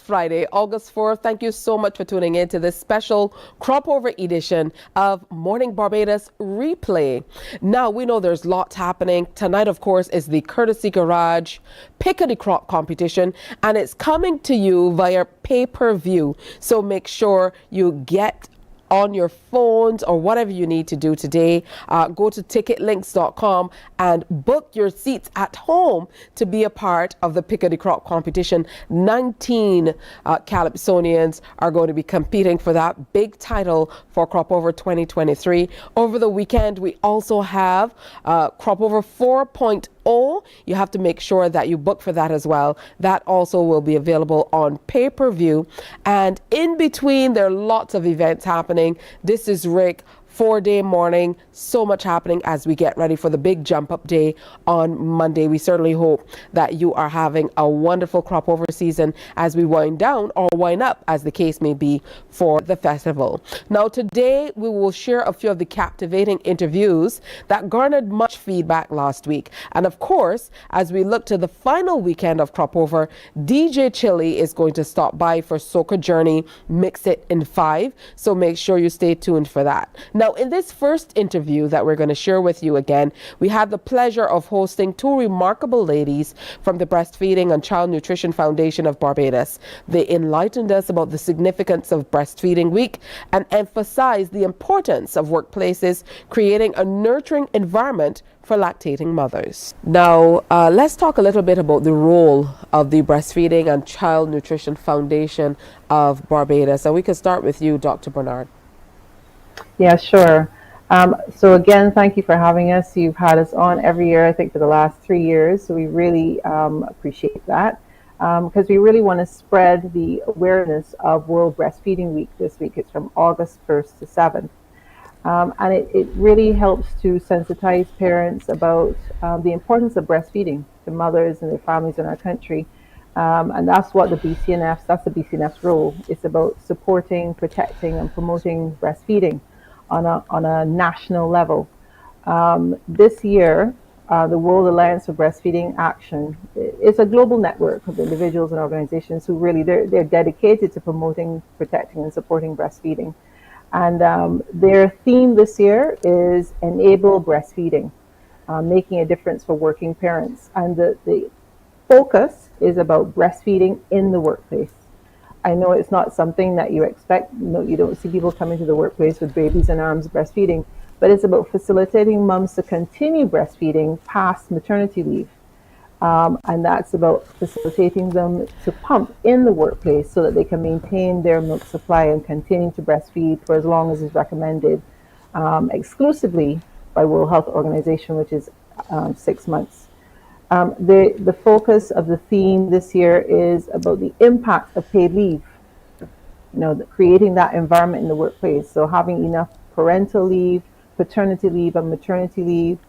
Friday, August 4th. Thank you so much for tuning in to this special Cropover edition of Morning Barbados Replay. Now, we know there's lots happening. Tonight, of course, is the Courtesy Garage Pickety Crop competition, and it's coming to you via pay-per-view. So make sure you get on your phones or whatever you need to do today. Go to ticketlinks.com and book your seats at home to be a part of the Pickety Crop competition. 19 Calypsonians are going to be competing for that big title for Cropover 2023. Over the weekend, we also have Cropover 4.0. You have to make sure that you book for that as well. That also will be available on pay-per-view. And in between, there are lots of events happening. This is Rick. 4-day morning, so much happening as we get ready for the big jump up day on Monday. We certainly hope that you are having a wonderful crop over season as we wind down or wind up, as the case may be, for the festival. Now today we will share a few of the captivating interviews that garnered much feedback last week. And of course, as we look to the final weekend of crop over, DJ Chili is going to stop by for Soca Journey Mix It in 5. So make sure you stay tuned for that. Now, in this first interview that we're going to share with you again, we had the pleasure of hosting two remarkable ladies from the Breastfeeding and Child Nutrition Foundation of Barbados. They enlightened us about the significance of Breastfeeding Week and emphasized the importance of workplaces creating a nurturing environment for lactating mothers. Now, let's talk a little bit about the role of the Breastfeeding and Child Nutrition Foundation of Barbados. And we can start with you, Dr. Bernard. Yeah, sure. So again, thank you for having us. You've had us on every year, I think, for the last 3 years. So we really appreciate that because we really want to spread the awareness of World Breastfeeding Week this week. It's from August 1st to 7th. And it really helps to sensitize parents about the importance of breastfeeding to mothers and their families in our country. And that's what that's the BCNF's role. It's about supporting, protecting, and promoting breastfeeding on a national level. This year, the World Alliance for Breastfeeding Action is a global network of individuals and organizations who really, they're dedicated to promoting, protecting, and supporting breastfeeding. And their theme this year is Enable Breastfeeding, making a difference for working parents. And the focus is about breastfeeding in the workplace. I know it's not something that you expect. No, you don't see people coming to the workplace with babies in arms breastfeeding, but it's about facilitating moms to continue breastfeeding past maternity leave. And that's about facilitating them to pump in the workplace so that they can maintain their milk supply and continue to breastfeed for as long as is recommended, exclusively by World Health Organization, which is 6 months. The focus of the theme this year is about the impact of paid leave, creating that environment in the workplace. So having enough parental leave, paternity leave, and maternity leave.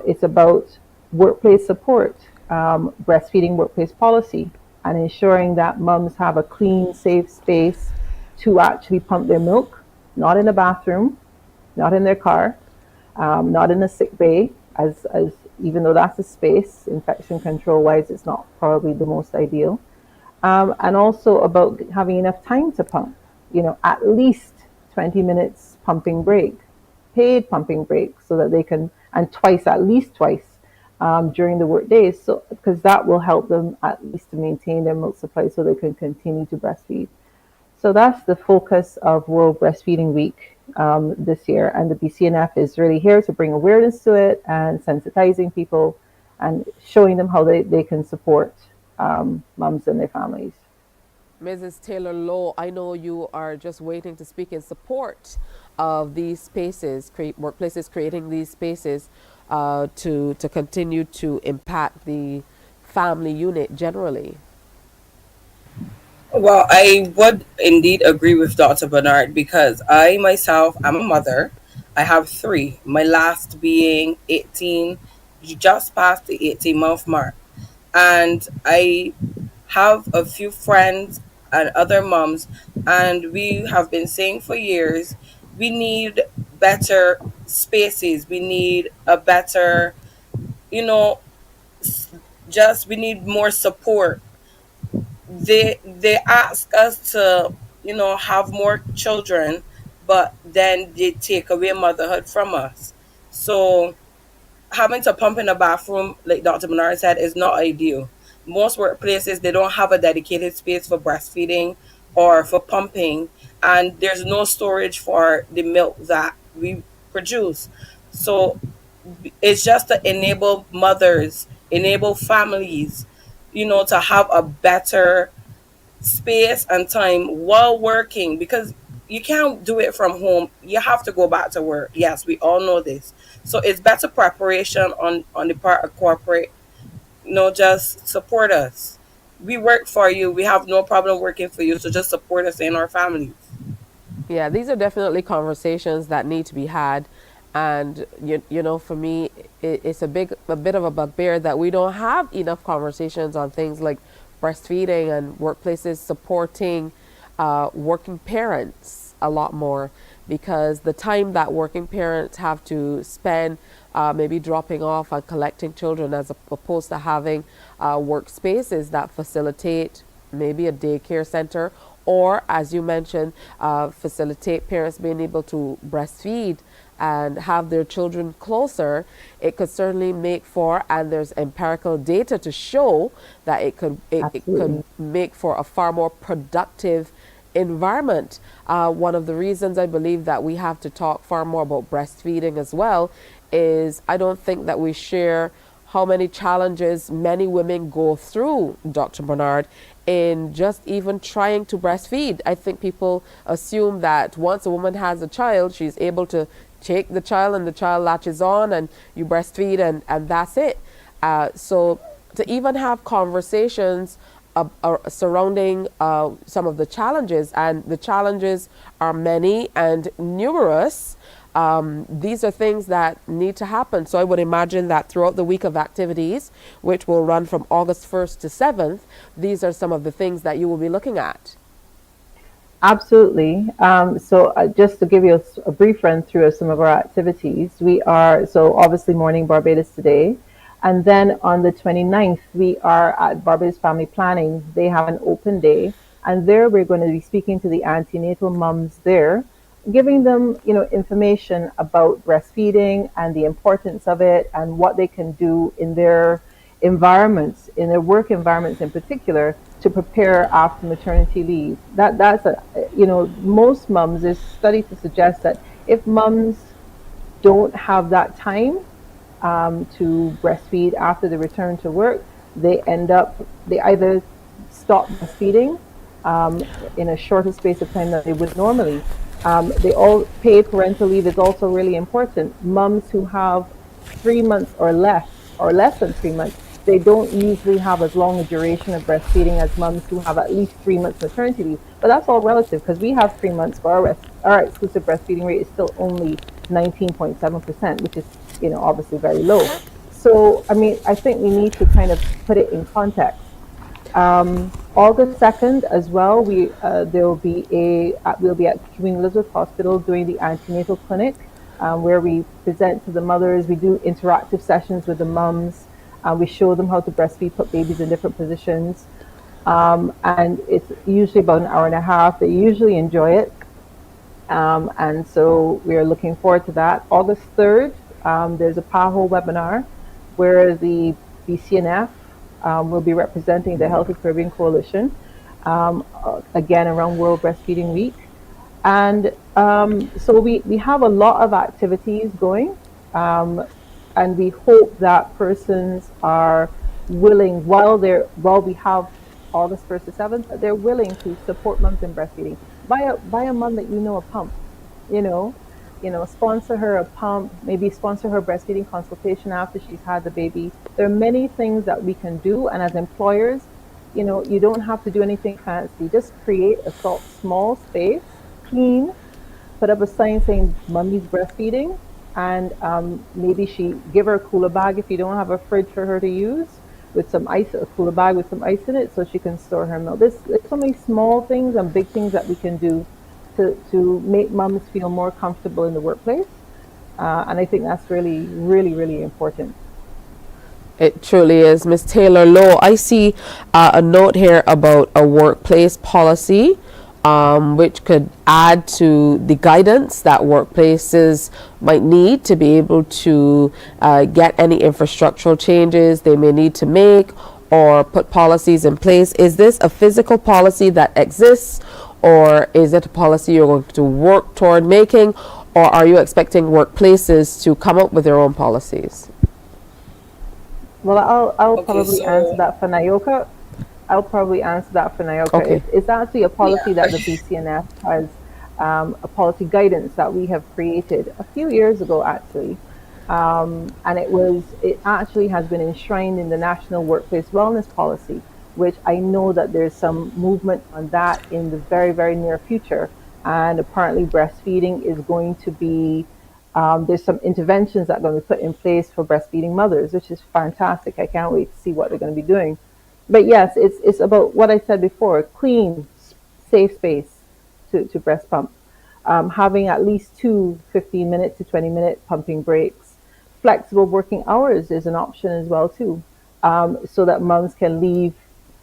It's about workplace support, breastfeeding workplace policy, and ensuring that mums have a clean, safe space to actually pump their milk, not in a bathroom, not in their car, not in a sick bay, as even though that's a space, infection control wise, it's not probably the most ideal. And also about having enough time to pump, at least 20 minutes pumping break, paid pumping break, so that they can, and at least twice during the work days, so because that will help them at least to maintain their milk supply so they can continue to breastfeed. So that's the focus of World Breastfeeding Week this year, and the BCNF is really here to bring awareness to it and sensitizing people and showing them how they can support mums and their families. Mrs. Taylor Lowe, I know you are just waiting to speak in support of these spaces, workplaces creating these spaces to continue to impact the family unit generally. Well, I would indeed agree with Dr. Bernard because I myself am a mother. I have 3, my last being 18, just past the 18-month mark. And I have a few friends and other moms, and we have been saying for years, we need better spaces. We need a better, we need more support. they ask us to, have more children, but then they take away motherhood from us. So having to pump in the bathroom, like Dr. Bernard said, is not ideal. Most workplaces, they don't have a dedicated space for breastfeeding or for pumping, and there's no storage for the milk that we produce. So it's just to enable mothers, enable families, to have a better space and time while working, because you can't do it from home. You have to go back to work. Yes, we all know this. So it's better preparation on the part of corporate. Just support us. We work for you. We have no problem working for you. So just support us and our families. Yeah, these are definitely conversations that need to be had. And for me, it's a bit of a bugbear that we don't have enough conversations on things like breastfeeding and workplaces supporting working parents a lot more, because the time that working parents have to spend maybe dropping off and collecting children, as opposed to having workspaces that facilitate maybe a daycare center, or as you mentioned, facilitate parents being able to breastfeed and have their children closer. It could certainly make for, and there's empirical data to show that it could make for a far more productive environment. One of the reasons I believe that we have to talk far more about breastfeeding as well is I don't think that we share how many challenges many women go through, Dr. Bernard, in just even trying to breastfeed. I think people assume that once a woman has a child, she's able to take the child and the child latches on and you breastfeed and that's it. So to even have conversations surrounding some of the challenges, and the challenges are many and numerous. These are things that need to happen. So I would imagine that throughout the week of activities, which will run from August 1st to 7th, these are some of the things that you will be looking at. Absolutely. Just to give you a brief run through of some of our activities, so obviously Morning Barbados today. And then on the 29th, we are at Barbados Family Planning. They have an open day. And there we're going to be speaking to the antenatal mums there, giving them, information about breastfeeding and the importance of it and what they can do in their environments, in their work environments in particular, to prepare after maternity leave. Most mums, there's studies to suggest that if mums don't have that time to breastfeed after they return to work, they either stop breastfeeding in a shorter space of time than they would normally. Paid parental leave is also really important. Mums who have 3 months or less than 3 months, they don't usually have as long a duration of breastfeeding as mums who have at least 3 months maternity leave. But that's all relative, because we have 3 months, but our exclusive breastfeeding rate is still only 19.7%, which is, obviously very low. So, I think we need to kind of put it in context. August 2nd as well, we'll be at Queen Elizabeth Hospital doing the antenatal clinic, where we present to the mothers. We do interactive sessions with the mums. We show them how to breastfeed, put babies in different positions. And it's usually about an hour and a half. They usually enjoy it. And so we are looking forward to that. August 3rd, there's a PAHO webinar where the BCNF will be representing the Healthy Caribbean Coalition, again around World Breastfeeding Week. And so we have a lot of activities going, and we hope that persons are willing, while we have August 1st to 7th, they're willing to support mums in breastfeeding. Buy a mum that a pump, sponsor her a pump, maybe sponsor her breastfeeding consultation after she's had the baby. There are many things that we can do, and as employers, you don't have to do anything fancy. Just create a small space, clean, put up a sign saying "Mummy's breastfeeding," and maybe give her a cooler bag if you don't have a fridge for her to use, with some ice, a cooler bag with some ice in it, so she can store her milk. There's so many small things and big things that we can do to make mums feel more comfortable in the workplace, and I think that's really, really, really important. It truly is. Miss Taylor Lowe, I see a note here about a workplace policy, which could add to the guidance that workplaces might need to be able to get any infrastructural changes they may need to make or put policies in place. Is this a physical policy that exists, or is it a policy you're going to work toward making, or are you expecting workplaces to come up with their own policies? Well, I'll Okay, probably answer so that for Nayoka. I'll probably answer that for Nayoka. Okay. It's actually a yeah. policy that the BCNF has, a policy guidance that we have created a few years ago, actually. And it actually has been enshrined in the National Workplace Wellness Policy, which I know that there's some movement on that in the very, very near future. And apparently, breastfeeding is going to be, there's some interventions that are going to be put in place for breastfeeding mothers, which is fantastic. I can't wait to see what they're going to be doing. But yes, it's about what I said before: clean, safe space to breast pump. Having at least two 15-minute to 20-minute pumping breaks. Flexible working hours is an option as well too, so that moms can leave.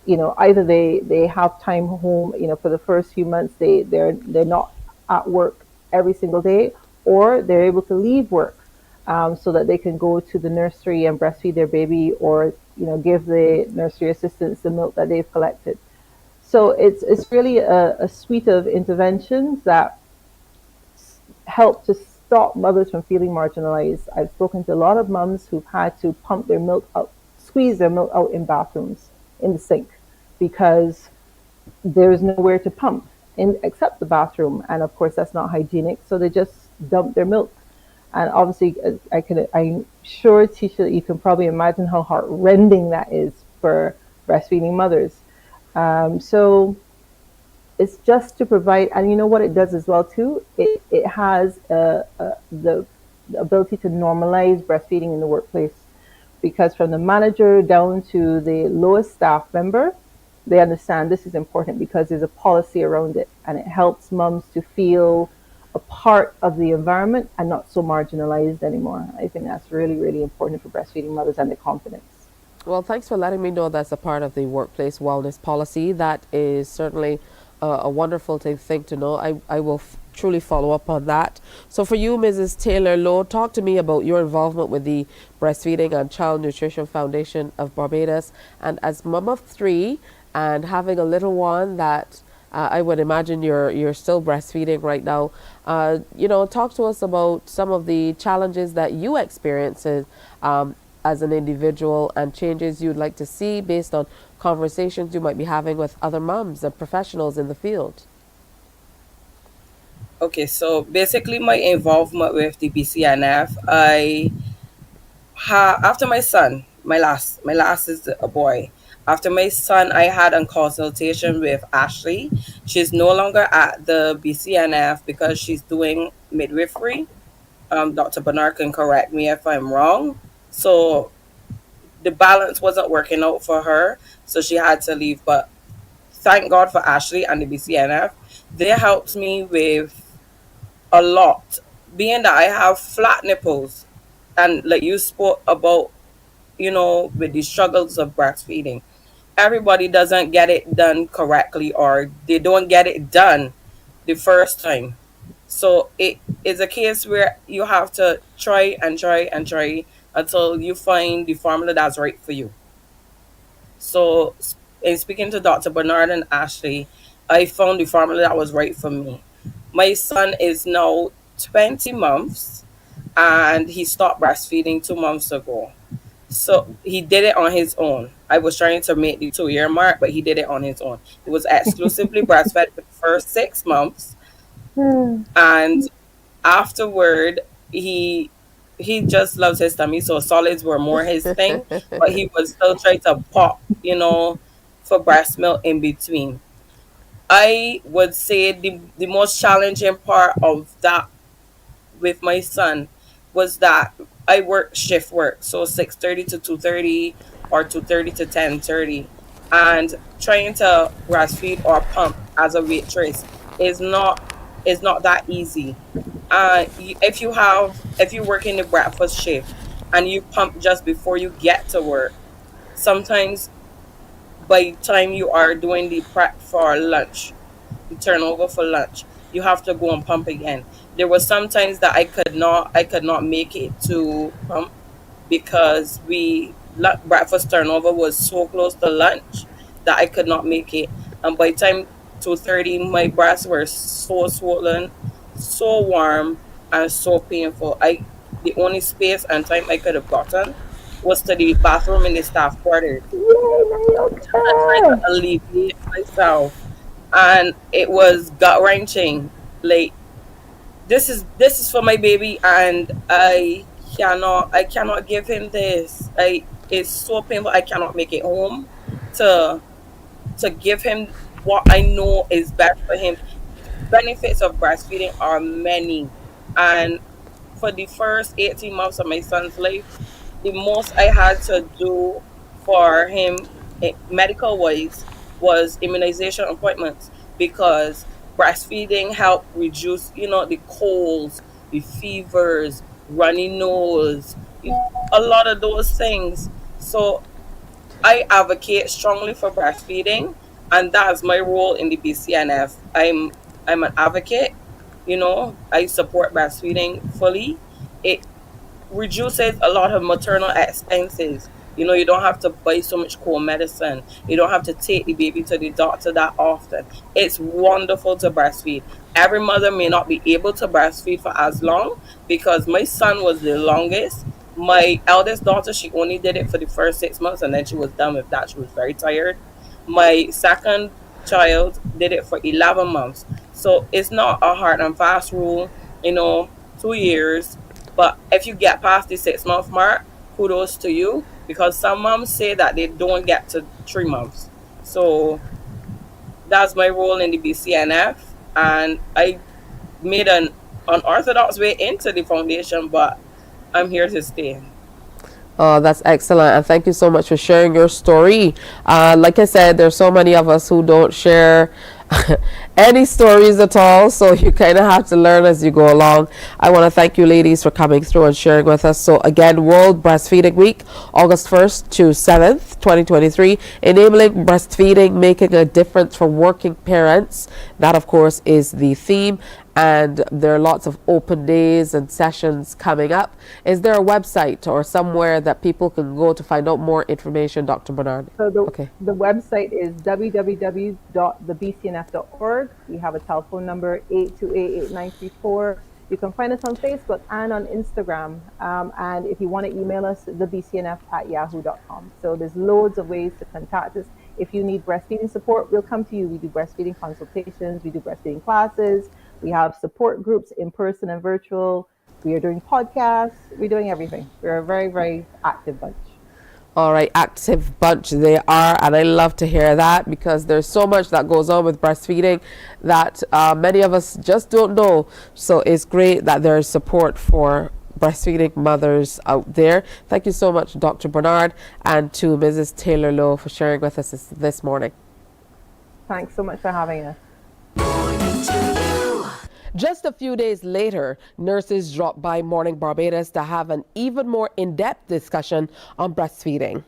Either they have time home. For the first few months they're not at work every single day, or they're able to leave work, so that they can go to the nursery and breastfeed their baby, or give the nursery assistants the milk that they've collected. So it's really a suite of interventions that help to stop mothers from feeling marginalized. I've spoken to a lot of mums who've had to pump their milk out, squeeze their milk out in bathrooms, in the sink, because there's nowhere to pump in except the bathroom, and of course that's not hygienic. So they just dump their milk, and obviously, I'm sure, Tisha, that you can probably imagine how heartrending that is for breastfeeding mothers. So it's just to provide, and you know what it does as well too. It has the ability to normalize breastfeeding in the workplace, because from the manager down to the lowest staff member, they understand this is important because there's a policy around it, and it helps mums to feel a part of the environment and not so marginalized anymore. I think that's really, really important for breastfeeding mothers and their confidence. Well, thanks for letting me know that's a part of the workplace wellness policy. That is certainly a wonderful thing to know. I will truly follow up on that. So, for you, Mrs. Taylor Lowe, talk to me about your involvement with the Breastfeeding and Child Nutrition Foundation of Barbados. And as mom of three and having a little one that I would imagine you're still breastfeeding right now. Talk to us about some of the challenges that you experience as an individual, and changes you'd like to see based on conversations you might be having with other moms and professionals in the field. Okay, so basically my involvement with the BCNF, after my son, my last is a boy. After my son, I had a consultation with Ashley. She's no longer at the BCNF because she's doing midwifery. Dr. Bernard can correct me if I'm wrong. So the balance wasn't working out for her, so she had to leave. But thank God for Ashley and the BCNF. They helped me with a lot, being that I have flat nipples, and like you spoke about, with the struggles of breastfeeding. Everybody doesn't get it done correctly, or they don't get it done the first time. So it is a case where you have to try and try and try until you find the formula that's right for you. So, in speaking to Dr. Bernard and Ashley, I found the formula that was right for me. My son is now 20 months, and he stopped breastfeeding 2 months ago. So he did it on his own. I was trying to make the 2 year mark, but he did it on his own. He was exclusively breastfed for the first 6 months, Hmm. and afterward, he he just loves his tummy, so solids were more his thing. But he was still trying to pop, for breast milk in between. I would say the most challenging part of that with my son was that I work shift work, so 6:30 to 2:30 or 2:30 to 10:30, and trying to breastfeed or pump as a waitress is not that easy. If you work in the breakfast shift, and you pump just before you get to work. Sometimes by the time you are doing the prep for lunch, you turn over for lunch, you have to go and pump again. There were some times that I could not make it to pump because breakfast turnover was so close to lunch that I could not make it. And by the time 2:30, my breasts were so swollen, so warm, and so painful. The only space and time I could have gotten was to the bathroom in the staff quarters Yay, and try to Nayoka! alleviate myself. And it was gut wrenching. Like, this is for my baby, and I cannot give him this. It's so painful. I cannot make it home to give him what I know is best for him. Benefits of breastfeeding are many, and for the first 18 months of my son's life, the most I had to do for him, medical wise, was immunization appointments, because breastfeeding helped reduce, the colds, the fevers, runny nose, a lot of those things. So I advocate strongly for breastfeeding, and that's my role in the BCNF. I'm an advocate. I support breastfeeding fully. It reduces a lot of maternal expenses. You don't have to buy so much cold medicine. You don't have to take the baby to the doctor that often. It's wonderful to breastfeed. Every mother may not be able to breastfeed for as long, because my son was the longest. My eldest daughter, she only did it for the first 6 months, and then she was done with that. She was very tired. My second child did it for 11 months. So it's not a hard and fast rule, 2 years. But if you get past the 6 month mark, kudos to you, because some moms say that they don't get to 3 months. So that's my role in the BCNF. And I made an unorthodox way into the foundation, but I'm here to stay. Oh, that's excellent. And thank you so much for sharing your story. Like I said, there's so many of us who don't share any stories at all. So you kind of have to learn as you go along. I want to thank you ladies for coming through and sharing with us. So again, World Breastfeeding Week, August 1st to 7th, 2023, enabling breastfeeding, making a difference for working parents. That of course is the theme. And there are lots of open days and sessions coming up. Is there a website or somewhere that people can go to find out more information, Dr. Bernard? So Okay. the website is www.thebcnf.org. We have a telephone number 828-8934. You can find us on Facebook and on Instagram. And if you want to email us, thebcnf@yahoo.com. So there's loads of ways to contact us. If you need breastfeeding support, we'll come to you. We do breastfeeding consultations. We do breastfeeding classes. We have support groups in person and virtual. We are doing podcasts. We're doing everything. We're a very, very active bunch. All right, active bunch they are, and I love to hear that, because there's so much that goes on with breastfeeding that many of us just don't know. So it's great that there's support for breastfeeding mothers out there. Thank you so much, Dr. Bernard, and to Mrs. Taylor Lowe for sharing with us this morning. Thanks so much for having us. Just a few days later, nurses dropped by Morning Barbados to have an even more in-depth discussion on breastfeeding.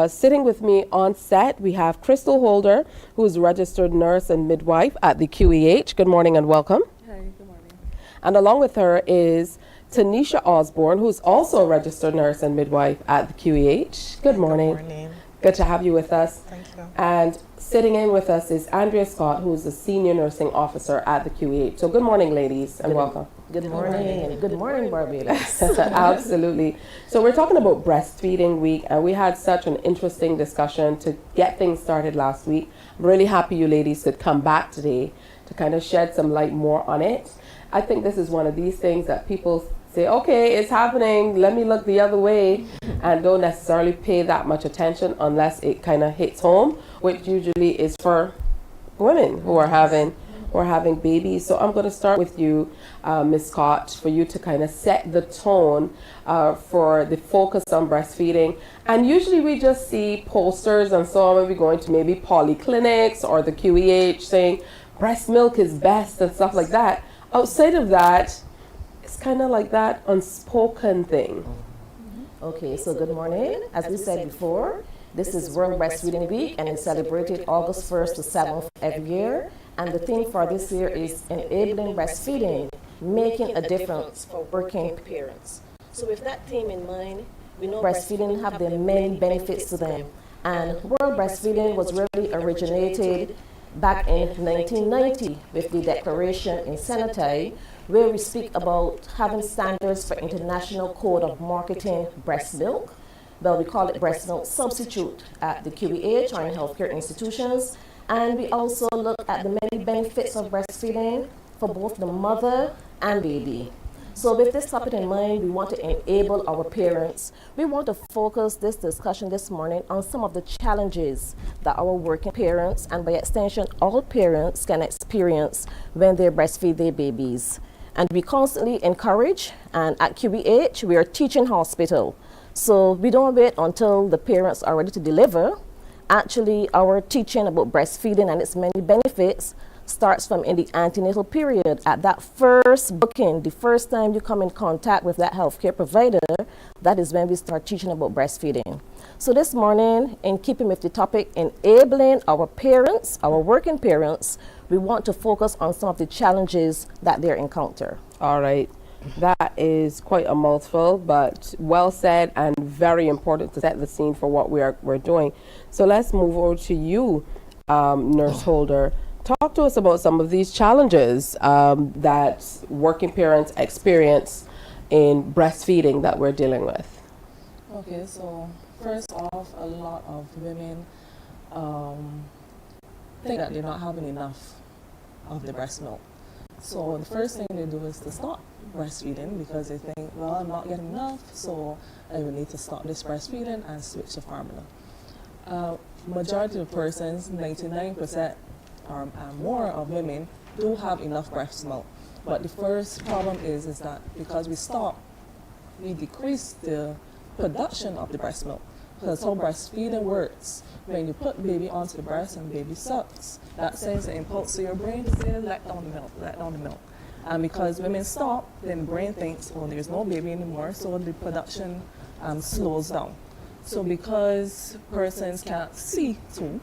Sitting with me on set, we have Crystal Holder, who is registered nurse and midwife at the QEH. Good morning and welcome. Hi, good morning. And along with her is Tanisha Osborne, who's also a registered nurse and midwife at the QEH. Good morning. Good morning. Good to have you with us. Thank you. And sitting in with us is Andrea Scott, who's the senior nursing officer at the QEH. So good morning, ladies, and welcome. Good morning, and good morning, Barbados. Absolutely. So we're talking about Breastfeeding Week, and we had such an interesting discussion to get things started last week. I'm really happy you ladies could come back today to kind of shed some light more on it. I think this is one of these things that people say, okay, it's happening, let me look the other way, and don't necessarily pay that much attention unless it kind of hits home, which usually is for women who are having babies. So I'm going to start with you, Ms. Scott, for you to kind of set the tone for the focus on breastfeeding. And usually we just see posters and so on when we're going to maybe polyclinics or the QEH saying breast milk is best and stuff like that. Outside of that, it's kind of like that unspoken thing. Okay, so good morning. As we said before, this is World Breastfeeding Week and it's celebrated August 1st to 7th every year. And the theme for this year is enabling breastfeeding, making a difference for working parents. So with that theme in mind, we know breastfeeding have the many benefits to them. And World Breastfeeding was really originated back in 1990 with the declaration in Senate, where we speak about having standards for International Code of Marketing breast milk. Well, we call it breast milk substitute at the QEH or in healthcare institutions. And we also look at the many benefits of breastfeeding for both the mother and baby. So with this topic in mind, we want to enable our parents. We want to focus this discussion this morning on some of the challenges that our working parents, and by extension, all parents can experience when they breastfeed their babies. And we constantly encourage, and at QBH, we are a teaching hospital. So we don't wait until the parents are ready to deliver. Actually, our teaching about breastfeeding and its many benefits starts from in the antenatal period. At that first booking, the first time you come in contact with that healthcare provider, that is when we start teaching about breastfeeding. So this morning, in keeping with the topic, enabling our parents, our working parents, we want to focus on some of the challenges that they encounter. All right. That is quite a mouthful, but well said and very important to set the scene for what we're doing. So let's move over to you, Nurse Holder. Talk to us about some of these challenges that working parents experience in breastfeeding that we're dealing with. Okay, so first off, a lot of women think that they're not having enough of the breast milk. So the first thing they do is to stop breastfeeding because they think, well, I'm not getting enough, so I will need to stop this breastfeeding and switch to formula. Majority of persons, 99% or more of women, do have enough breast milk. But the first problem is that because we stop, we decrease the production of the breast milk. Because how breastfeeding works, when you put baby onto the breast and baby sucks, that sends an impulse to your brain to say, let down the milk, let down the milk. And because women stop, then the brain thinks, well, there's no baby anymore, so the production slows down. So because persons can't see too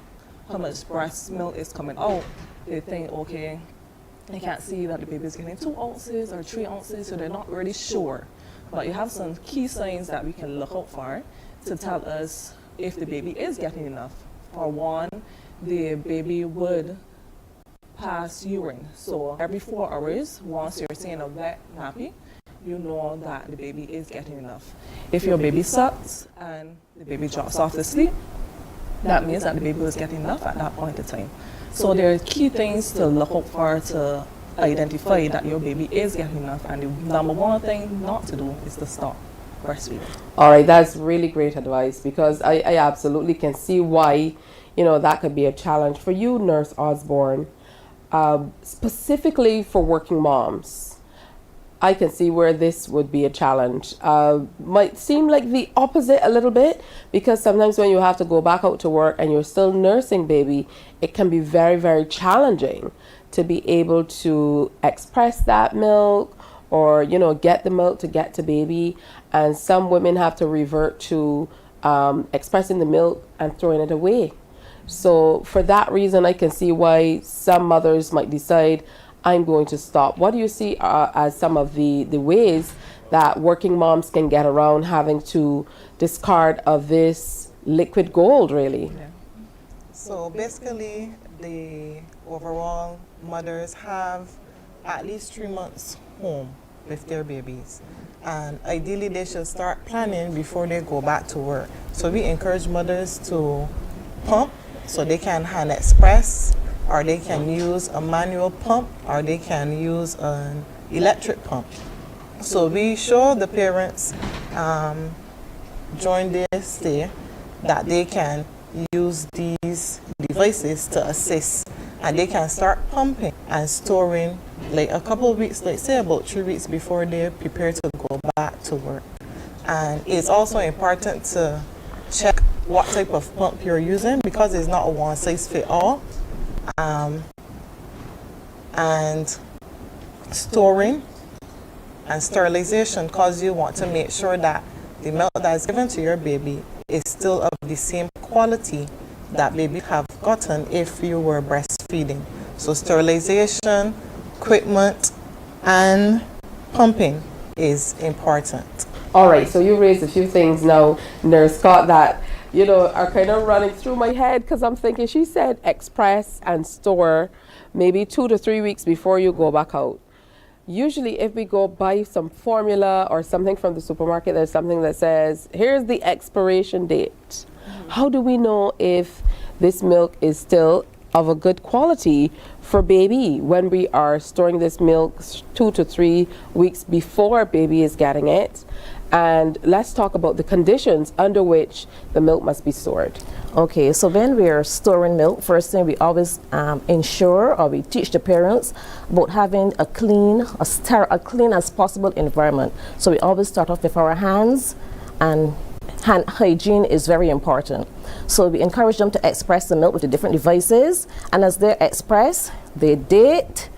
how much breast milk is coming out, they think, okay, they can't see that the baby is getting 2 ounces or 3 ounces, so they're not really sure. But you have some key signs that we can look out for to tell us if the baby is getting enough. For one, the baby would pass urine. So every 4 hours, once you're seeing a wet nappy, you know that the baby is getting enough. If your baby sucks and the baby drops off to sleep, that means that the baby was getting enough at that point in time. So there are key things to look out for to identify that your baby is getting enough, and the number one thing not to do is to stop breastfeeding. All right, that's really great advice because I absolutely can see why, that could be a challenge for you, Nurse Osborne, specifically for working moms. I can see where this would be a challenge. Might seem like the opposite a little bit because sometimes when you have to go back out to work and you're still nursing baby, it can be very, very challenging to be able to express that milk or, get the milk to get to baby. And some women have to revert to expressing the milk and throwing it away. So for that reason, I can see why some mothers might decide, I'm going to stop. What do you see as some of the ways that working moms can get around having to discard of this liquid gold, really? Yeah. So basically, the overall mothers have at least 3 months home with their babies. And ideally, they should start planning before they go back to work. So we encourage mothers to pump so they can hand express, or they can use a manual pump, or they can use an electric pump. So we show the parents during their stay that they can use these devices to assist, and they can start pumping and storing like a couple of weeks, like say about 3 weeks before they're prepared to go back to work. And it's also important to check what type of pump you're using because it's not a one-size-fits-all. And storing and sterilization, because you want to make sure that the milk that is given to your baby is still of the same quality that baby have gotten if you were breastfeeding. So sterilization, equipment, and pumping is important. All right, so you raised a few things now, Nurse Scott, that, you know, are kind of running through my head because I'm thinking she said express and store maybe 2 to 3 weeks before you go back out. Usually if we go buy some formula or something from the supermarket, there's something that says, here's the expiration date. How do we know if this milk is still of a good quality for baby when we are storing this milk 2 to 3 weeks before baby is getting it? And let's talk about the conditions under which the milk must be stored. Okay, so when we are storing milk, first thing we always ensure, or we teach the parents about having a clean, a clean as possible environment. So we always start off with our hands, and hand hygiene is very important. So we encourage them to express the milk with the different devices, and as they express, they date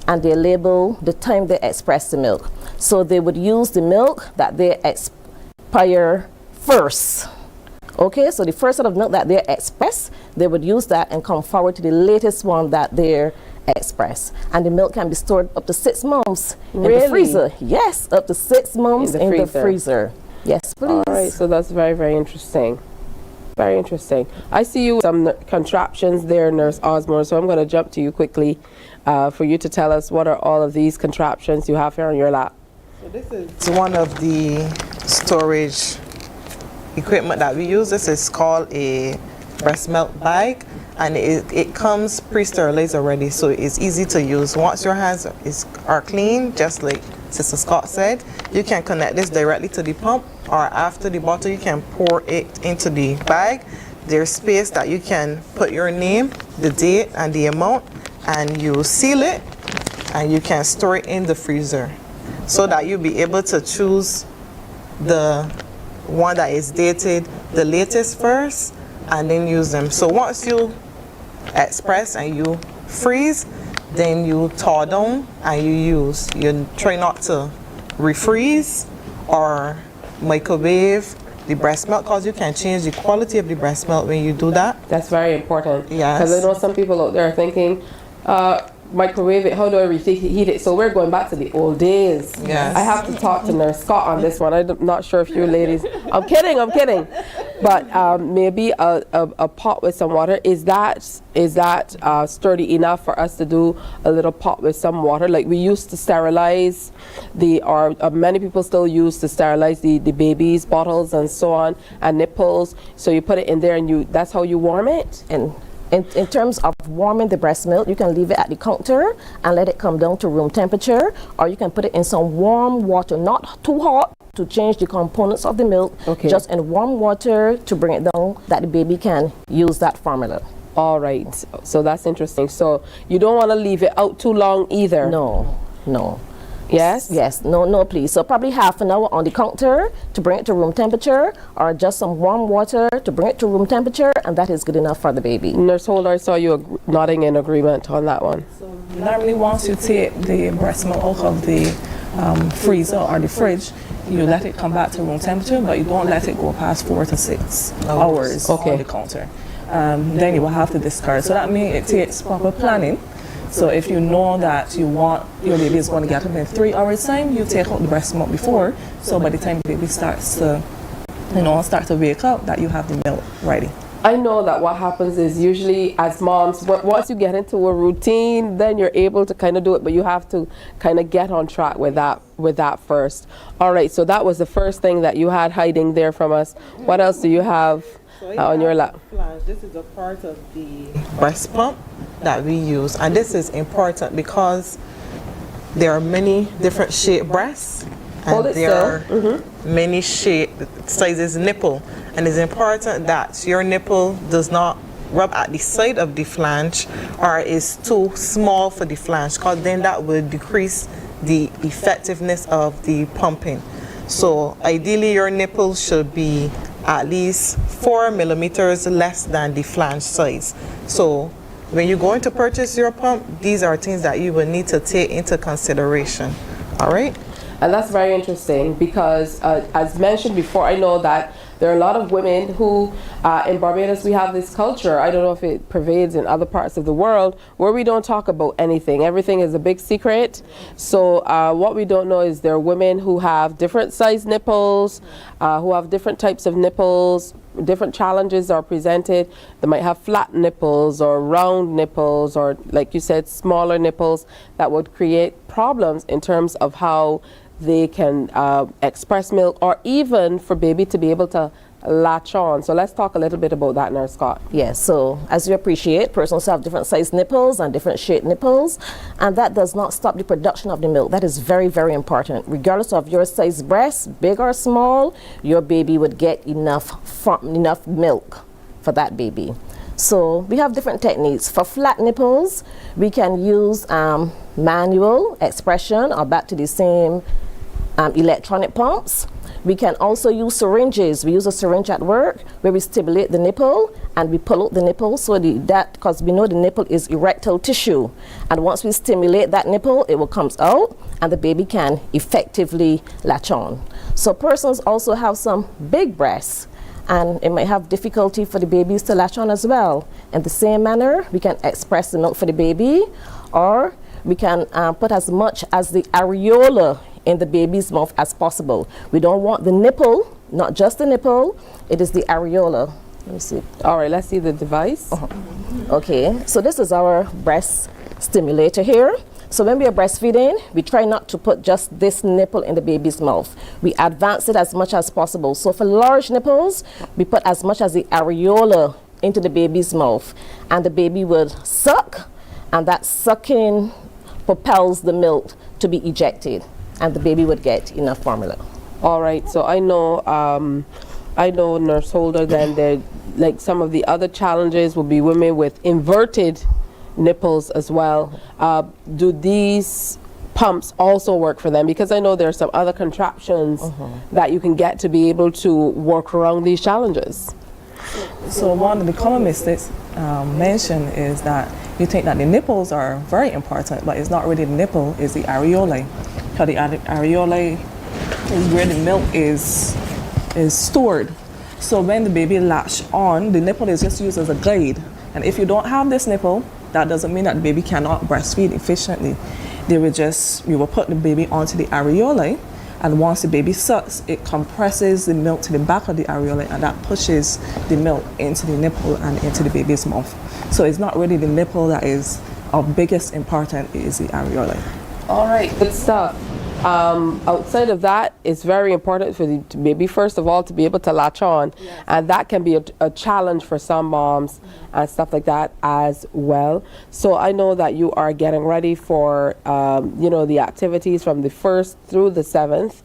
and they label the time they express the milk. So they would use the milk that they expire first. Okay, so the first set of milk that they express, they would use that and come forward to the latest one that they express. And the milk can be stored up to 6 months in the freezer. Yes, up to 6 months in the freezer. Yes, please. All right, so that's very, very interesting. Very interesting. I see you with some contraptions there, Nurse Osborne, so I'm going to jump to you quickly for you to tell us what are all of these contraptions you have here on your lap. So this is one of the storage equipment that we use. This is called a breast milk bag, and it comes pre-sterilized already, so it's easy to use. Once your hands are clean, just like Sister Scott said, you can connect this directly to the pump, or after the bottle you can pour it into the bag. There's space that you can put your name, the date, and the amount, and you seal it, and you can store it in the freezer so that you'll be able to choose the one that is dated the latest first and then use them. So once you express and you freeze, then you thaw down and you use. You try not to refreeze or microwave the breast milk, because you can change the quality of the breast milk when you do that. That's very important. Yes. Because I know some people out there are thinking, microwave it, how do I reheat it? So we're going back to the old days. Yes. I have to talk to Nurse Scott on this one. I'm not sure if you ladies, I'm kidding. But maybe a pot with some water, is that sturdy enough for us to do a little pot with some water? Like we used to sterilize many people still use to sterilize the baby's bottles and so on, and nipples. So you put it in there and that's how you warm it? And in terms of warming the breast milk, you can leave it at the counter and let it come down to room temperature, or you can put it in some warm water, not too hot to change the components of the milk, just in warm water to bring it down that the baby can use that formula. All right, so that's interesting. So you don't want to leave it out too long either? No. Yes? Yes, no, please. So probably half an hour on the counter to bring it to room temperature, or just some warm water to bring it to room temperature, and that is good enough for the baby. Nurse Holder, I saw you nodding in agreement on that one. So normally once you take the breast milk out of the freezer or the fridge, you let it come back to room temperature, but you don't let it go past 4 to 6 hours on the counter. Then you will have to discard. So that means it takes proper planning. So if you know that you want your baby is going to get up in 3 hours time, you take out the breast milk before. So by the time the baby starts to wake up, that you have the milk ready. I know that what happens is usually as moms, once you get into a routine, then you're able to kind of do it, but you have to kind of get on track with that first. All right, so that was the first thing that you had hiding there from us. What else do you have on your lap? This is a part of the breast pump that we use, and this is important because there are many different shaped breasts, and there are many sizes nipple, and it's important that your nipple does not rub at the side of the flange or is too small for the flange, because then that will decrease the effectiveness of the pumping. So ideally your nipple should be at least 4 millimeters less than the flange size. So when you're going to purchase your pump, these are things that you will need to take into consideration. All right? And that's very interesting because, as mentioned before, I know that there are a lot of women who, in Barbados, we have this culture, I don't know if it pervades in other parts of the world, where we don't talk about anything. Everything is a big secret. So what we don't know is there are women who have different size nipples, who have different types of nipples, different challenges are presented. They might have flat nipples or round nipples or, like you said, smaller nipples that would create problems in terms of how they can express milk, or even for baby to be able to latch on. So let's talk a little bit about that, Nurse Scott. Yes, so as you appreciate, persons have different size nipples and different shaped nipples, and that does not stop the production of the milk. That is very, very important. Regardless of your size breast, big or small, your baby would get enough milk for that baby. So we have different techniques. For flat nipples, we can use manual expression, or back to the same electronic pumps. We can also use syringes. We use a syringe at work where we stimulate the nipple and we pull out the nipple, so because we know the nipple is erectile tissue, and once we stimulate that nipple, it will come out and the baby can effectively latch on. So persons also have some big breasts, and it might have difficulty for the babies to latch on as well. In the same manner, we can express the milk for the baby, or we can put as much as the areola in the baby's mouth as possible. We don't want the nipple, not just the nipple, it is the areola. Let me see. All right, let's see the device. Okay, so this is our breast stimulator here. So when we are breastfeeding, we try not to put just this nipple in the baby's mouth. We advance it as much as possible. So for large nipples, we put as much as the areola into the baby's mouth, and the baby would suck, and that sucking propels the milk to be ejected, and the baby would get enough formula. All right, so I know Nurse Holder, then like some of the other challenges will be women with inverted nipples as well. Do these pumps also work for them? Because I know there are some other contraptions that you can get to be able to work around these challenges. So one of the common mistakes mentioned is that you think that the nipples are very important, but it's not really the nipple, it's the areola. Because the areola is where the milk is stored. So when the baby latch on, the nipple is just used as a guide. And if you don't have this nipple, that doesn't mean that the baby cannot breastfeed efficiently. We will put the baby onto the areola, and once the baby sucks, it compresses the milk to the back of the areola, and that pushes the milk into the nipple and into the baby's mouth. So it's not really the nipple that is of biggest importance, it is the areola. All right, good stuff. Outside of that, it's very important for the baby, first of all, to be able to latch on. Yes. And that can be a challenge for some moms and stuff like that as well. So I know that you are getting ready for, the activities from the 1st through the 7th.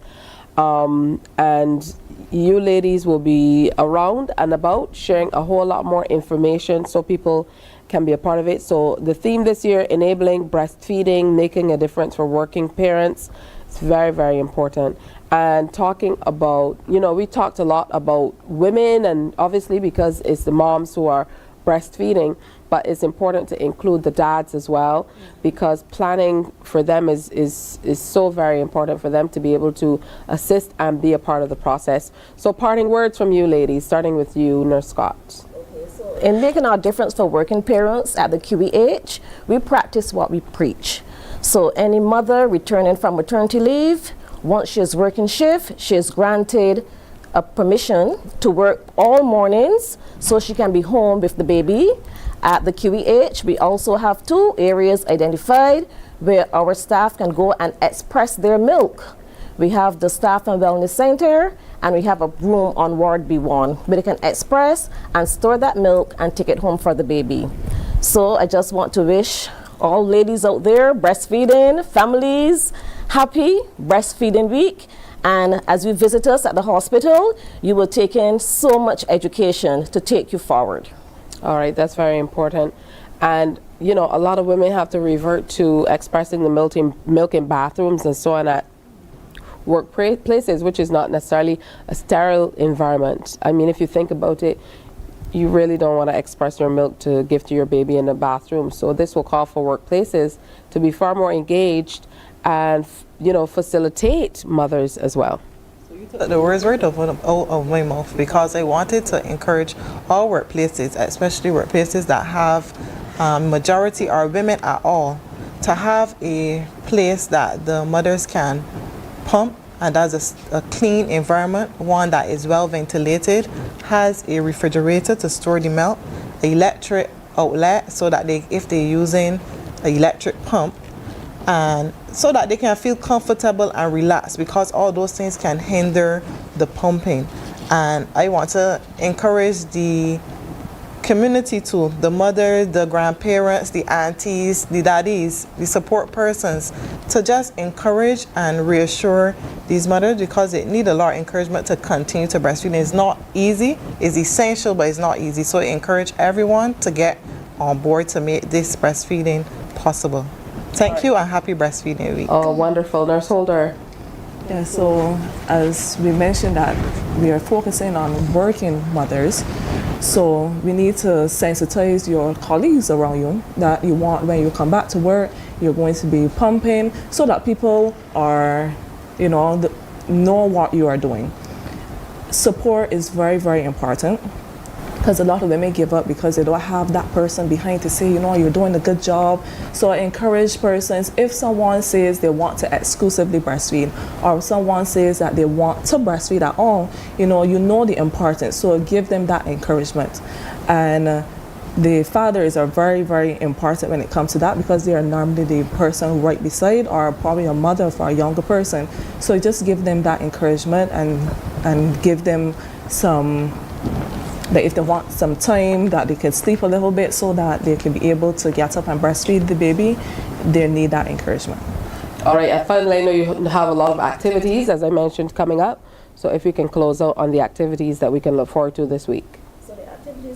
And you ladies will be around and about sharing a whole lot more information so people can be a part of it. So the theme this year, enabling breastfeeding, making a difference for working parents. It's very, very important. And talking about, we talked a lot about women, and obviously because it's the moms who are breastfeeding, but it's important to include the dads as well, because planning for them is so very important for them to be able to assist and be a part of the process. So parting words from you ladies, starting with you, Nurse Scott. In making our difference for working parents at the QEH, we practice what we preach. So any mother returning from maternity leave, once she is working shift, she is granted a permission to work all mornings so she can be home with the baby. At the QEH, we also have 2 areas identified where our staff can go and express their milk. We have the Staff and Wellness Center, and we have a room on Ward B1 where they can express and store that milk and take it home for the baby. So I just want to wish all ladies out there breastfeeding, families, happy Breastfeeding Week. And as you visit us at the hospital, you will take in so much education to take you forward. All right, that's very important. And a lot of women have to revert to expressing the milk in bathrooms and so on at workplaces, which is not necessarily a sterile environment. I mean, if you think about it, you really don't want to express your milk to give to your baby in the bathroom. So this will call for workplaces to be far more engaged and facilitate mothers as well. The words right out of my mouth, because I wanted to encourage all workplaces, especially workplaces that have majority are women at all, to have a place that the mothers can pump, and that's a clean environment, one that is well ventilated, has a refrigerator to store the milk, electric outlet so that if they're using an electric pump, and so that they can feel comfortable and relaxed, because all those things can hinder the pumping. And I want to encourage the community too, the mothers, the grandparents, the aunties, the daddies, the support persons, to just encourage and reassure these mothers, because they need a lot of encouragement to continue to breastfeed. It's not easy, it's essential, but it's not easy. So I encourage everyone to get on board to make this breastfeeding possible. Thank you, and happy breastfeeding week. Oh, wonderful. Nurse Holder. Yeah, so as we mentioned that we are focusing on working mothers, so we need to sensitize your colleagues around you that you want, when you come back to work, you're going to be pumping, so that people are, know what you are doing. Support is very, very important, because a lot of women give up because they don't have that person behind to say, you're doing a good job. So I encourage persons, if someone says they want to exclusively breastfeed, or someone says that they want to breastfeed at all, you know the importance. So give them that encouragement. And the fathers are very, very important when it comes to that, because they are normally the person right beside, or probably a mother for a younger person. So just give them that encouragement, and give them that if they want some time, that they can sleep a little bit, so that they can be able to get up and breastfeed the baby. They need that encouragement. All right, and finally, I know you have a lot of activities, as I mentioned, coming up. So if you can close out on the activities that we can look forward to this week.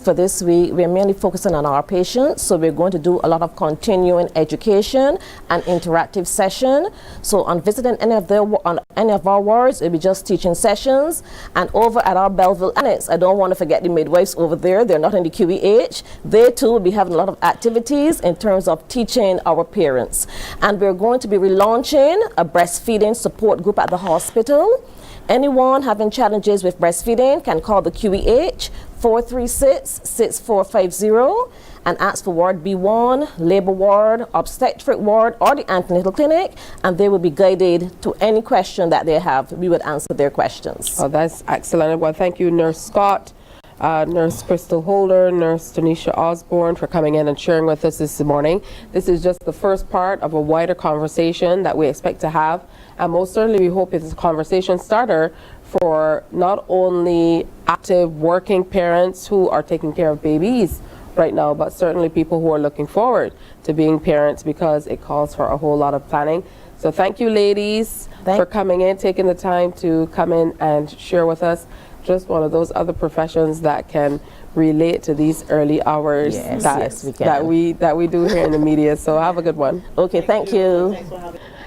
For this week, we're mainly focusing on our patients, so we're going to do a lot of continuing education and interactive session. So on visiting any of our wards, it'll be just teaching sessions. And over at our Belleville Annex, I don't want to forget the midwives over there. They're not in the QEH. They too will be having a lot of activities in terms of teaching our parents. And we're going to be relaunching a breastfeeding support group at the hospital. Anyone having challenges with breastfeeding can call the QEH 436-6450 and ask for Ward B1, Labor Ward, Obstetric Ward, or the Antenatal Clinic, and they will be guided to any question that they have. We would answer their questions. Oh, that's excellent. Well, thank you, Nurse Scott, Nurse Crystal Holder, Nurse Tanisha Osborne, for coming in and sharing with us this morning. This is just the first part of a wider conversation that we expect to have, and most certainly we hope it's a conversation starter for not only active working parents who are taking care of babies right now, but certainly people who are looking forward to being parents, because it calls for a whole lot of planning. So thank you, ladies, for coming in, taking the time to come in and share with us. Just one of those other professions that can relate to these early hours that we do here in the media. So have a good one. Okay, thank you.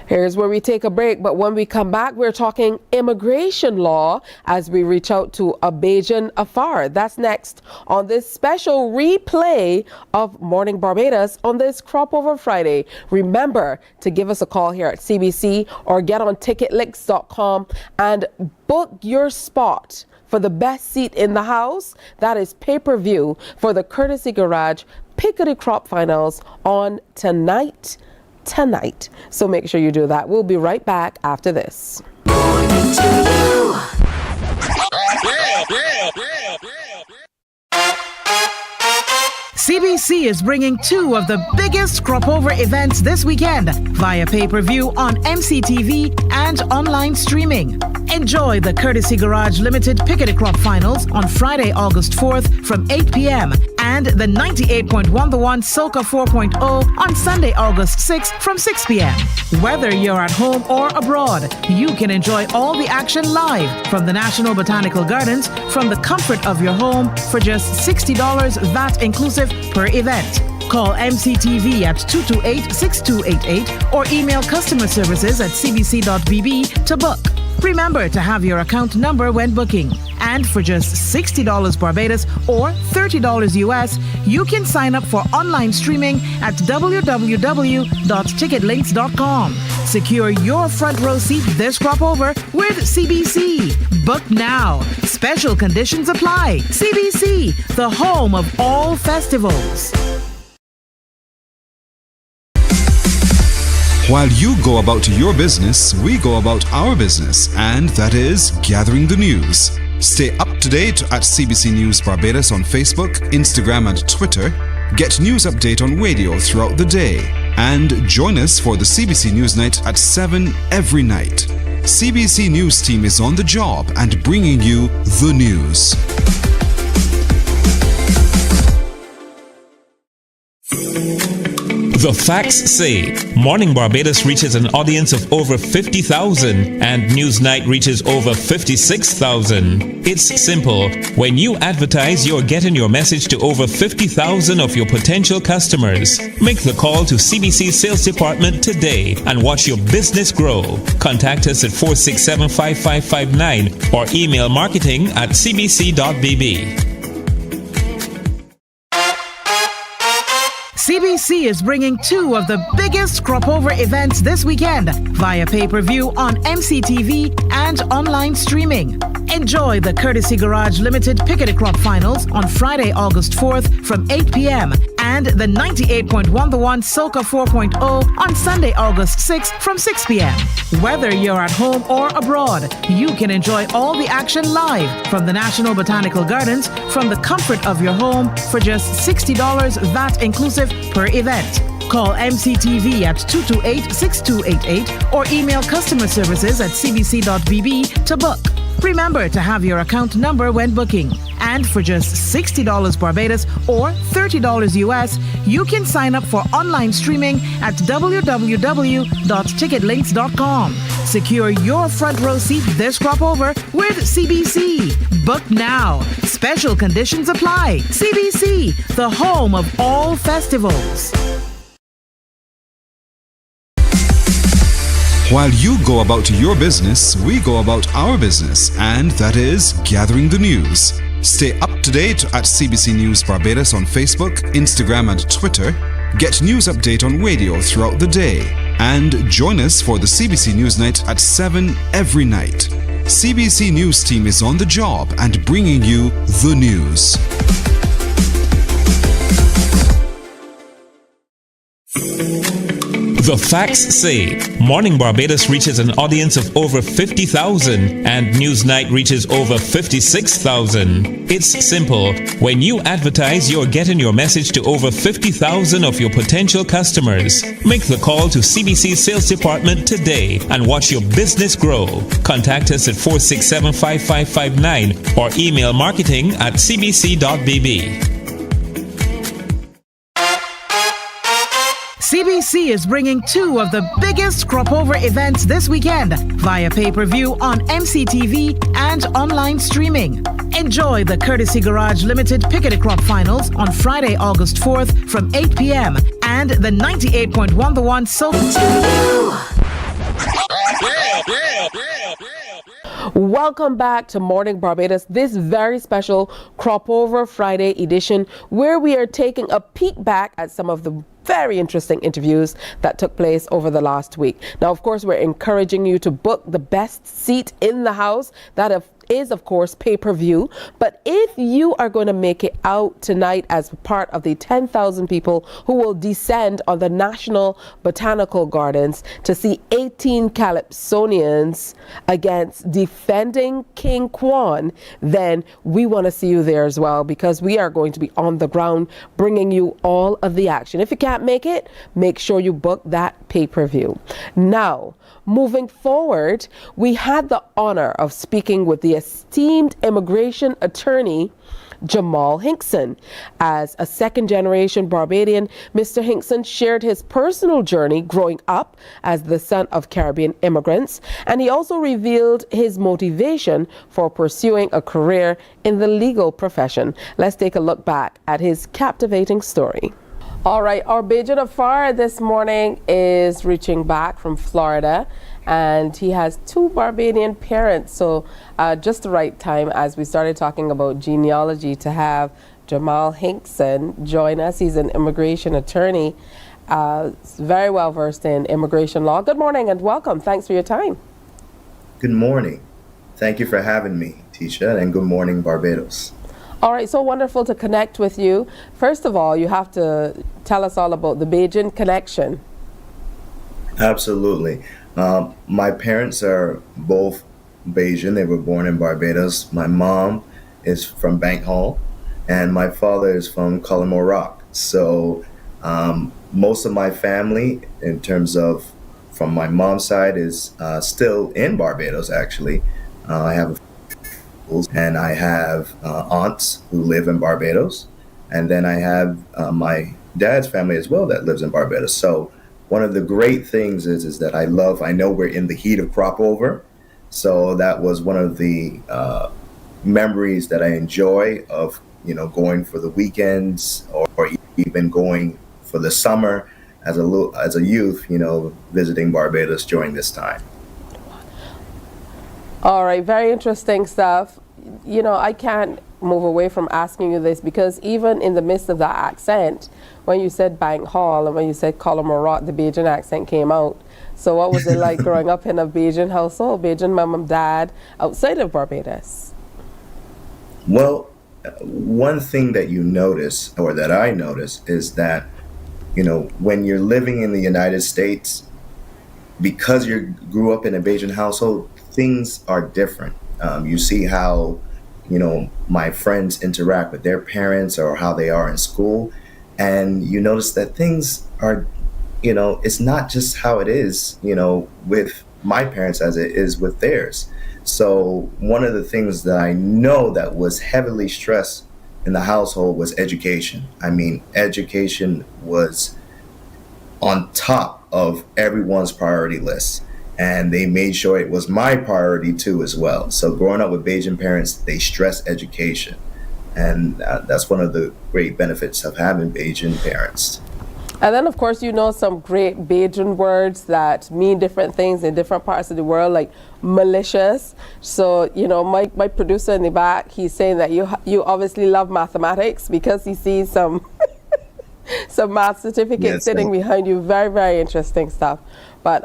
Here's where we take a break, but when we come back, we're talking immigration law as we reach out to Abajan Afar. That's next on this special replay of Morning Barbados on this Cropover Friday. Remember to give us a call here at CBC or get on ticketlinks.com and book your spot for the best seat in the house. That is pay-per-view for the Courtesy Garage Pickety Crop Finals on tonight. So make sure you do that. We'll be right back after this. CBC is bringing two of the biggest Cropover events this weekend via pay-per-view on MCTV and online streaming. Enjoy the Courtesy Garage Limited Pickety Crop Finals on Friday, August 4th from 8 p.m. and the 98.1 The One Soca 4.0 on Sunday, August 6th from 6 p.m. Whether you're at home or abroad, you can enjoy all the action live from the National Botanical Gardens from the comfort of your home for just $60 VAT inclusive per event. Call MCTV at 228-6288 or email customer services at cbc.bb to book. Remember to have your account number when booking. And for just $60 Barbados or $30 US, you can sign up for online streaming at www.ticketlinks.com. Secure your front row seat this Cropover with CBC. Book now. Special conditions apply. CBC, the home of all festivals. While you go about your business, we go about our business, and that is gathering the news. Stay up to date at CBC News Barbados on Facebook, Instagram, and Twitter. Get news update on radio throughout the day. And join us for the CBC News Night at 7 every night. CBC News team is on the job and bringing you the news. The facts say Morning Barbados reaches an audience of over 50,000 and Newsnight reaches over 56,000. It's simple. When you advertise, you're getting your message to over 50,000 of your potential customers. Make the call to CBC Sales Department today and watch your business grow. Contact us at 467-5559 or email marketing@cbc.bb. CBC is bringing two of the biggest Cropover events this weekend via pay-per-view on MCTV and online streaming. Enjoy the Courtesy Garage Limited Pickety Crop Finals on Friday, August 4th from 8 p.m. and the 98.1 The One Soca 4.0 on Sunday, August 6th from 6 p.m. Whether you're at home or abroad, you can enjoy all the action live from the National Botanical Gardens from the comfort of your home for just $60 VAT inclusive per event. Call MCTV at 228-6288 or email customer services at cbc.bb to book. Remember to have your account number when booking. And for just $60 Barbados or $30 US, you can sign up for online streaming at www.ticketlinks.com. Secure your front row seat this Cropover with CBC. Book now. Special conditions apply. CBC, the home of all festivals. While you go about your business, we go about our business, and that is gathering the news. Stay up to date at CBC News Barbados on Facebook, Instagram, and Twitter. Get news update on radio throughout the day. And join us for the CBC News Night at 7 every night. CBC News team is on the job and bringing you the news. The facts say Morning Barbados reaches an audience of over 50,000 and Newsnight reaches over 56,000. It's simple. When you advertise, you're getting your message to over 50,000 of your potential customers. Make the call to CBC Sales Department today and watch your business grow. Contact us at 467-5559 or email marketing@cbc.bb. CBC is bringing two of the biggest Cropover events this weekend via pay-per-view on MCTV and online streaming. Enjoy the Courtesy Garage Limited Pickety Crop Finals on Friday, August 4th from 8 p.m. and the 98.1 The One Soca. Welcome back to Morning Barbados, this very special Cropover Friday edition where we are taking a peek back at some of the very interesting interviews that took place over the last week. Now, of course, we're encouraging you to book the best seat in the house. That is, of course, pay-per-view. But if you are going to make it out tonight as part of the 10,000 people who will descend on the National Botanical Gardens to see 18 Calypsonians against defending King Kwan, then we want to see you there as well, because we are going to be on the ground bringing you all of the action. If you can't make it, make sure you book that pay-per-view. Now, moving forward, we had the honor of speaking with the esteemed immigration attorney Jamal Hinkson. As a second-generation Barbadian, Mr. Hinkson shared his personal journey growing up as the son of Caribbean immigrants, and he also revealed his motivation for pursuing a career in the legal profession. Let's take a look back at his captivating story. All right, our Bajan Afar this morning is reaching back from Florida, and he has two Barbadian parents. So just the right time, as we started talking about genealogy, to have Jamal Hinkson join us. He's an immigration attorney. very well versed in immigration law. Good morning and welcome. Thanks for your time. Good morning. Thank you for having me, Tisha, and good morning, Barbados. All right, so wonderful to connect with you. First of all, you have to tell us all about the Bajan connection. Absolutely. My parents are both Bajan. They were born in Barbados. My mom is from Bank Hall, and my father is from Cullimore Rock. So most of my family, in terms of from my mom's side, is still in Barbados, actually. I have and I have aunts who live in Barbados, and then I have my dad's family as well that lives in Barbados. So one of the great things is that I know we're in the heat of Cropover, so that was one of the memories that I enjoy of, going for the weekends or even going for the summer as a youth, visiting Barbados during this time. All right, very interesting stuff. I can't move away from asking you this because even in the midst of that accent, when you said Bank Hall and when you said Cullimore Rock, the Bajan accent came out. So what was it like growing up in a Bajan household, Bajan mom and dad outside of Barbados? Well, one thing that you notice, or that I notice, is that, when you're living in the United States, because you grew up in a Bajan household, things are different. You see how, my friends interact with their parents or how they are in school. And you notice that things are, it's not just how it is, with my parents as it is with theirs. So one of the things that I know that was heavily stressed in the household was education. I mean, education was on top of everyone's priority list. And they made sure it was my priority too as well. So growing up with Bajan parents, they stress education. And that's one of the great benefits of having Bajan parents. And then, of course, some great Bajan words that mean different things in different parts of the world, like malicious. So, my producer in the back, he's saying that you obviously love mathematics because he sees some math certificates sitting behind you. Very, very interesting stuff. But,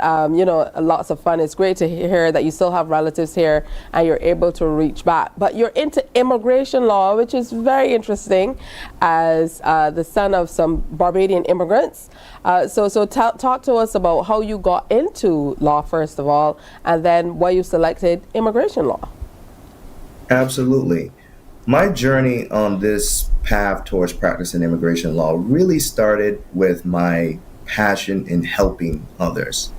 lots of fun. It's great to hear that you still have relatives here and you're able to reach back. But you're into immigration law, which is very interesting as the son of some Barbadian immigrants. So talk to us about how you got into law, first of all, and then why you selected immigration law. Absolutely. My journey on this path towards practicing immigration law really started with my passion in helping others.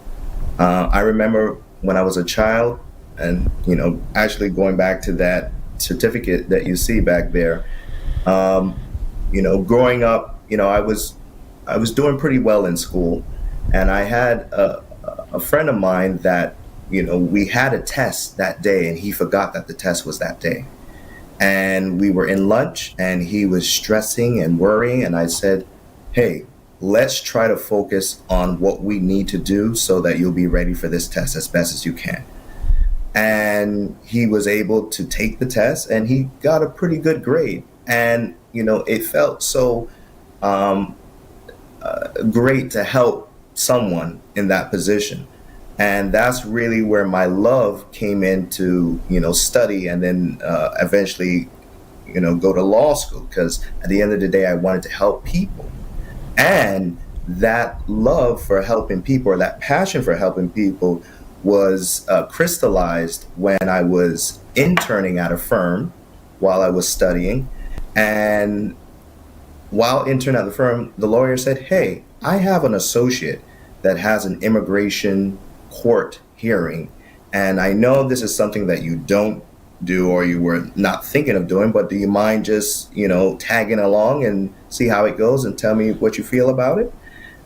I remember when I was a child, and actually going back to that certificate that you see back there, growing up, I was doing pretty well in school, and I had a friend of mine that we had a test that day, and he forgot that the test was that day. And we were in lunch and he was stressing and worrying. And I said, hey, let's try to focus on what we need to do so that you'll be ready for this test as best as you can. And he was able to take the test and he got a pretty good grade. And, it felt so great to help someone in that position. And that's really where my love came into, study and then eventually, go to law school. Because at the end of the day, I wanted to help people. And that love for helping people, or that passion for helping people, was crystallized when I was interning at a firm while I was studying. And while interning at the firm, the lawyer said, hey, I have an associate that has an immigration court hearing, and I know this is something that you don't do or you were not thinking of doing, but do you mind just tagging along and see how it goes and tell me what you feel about it?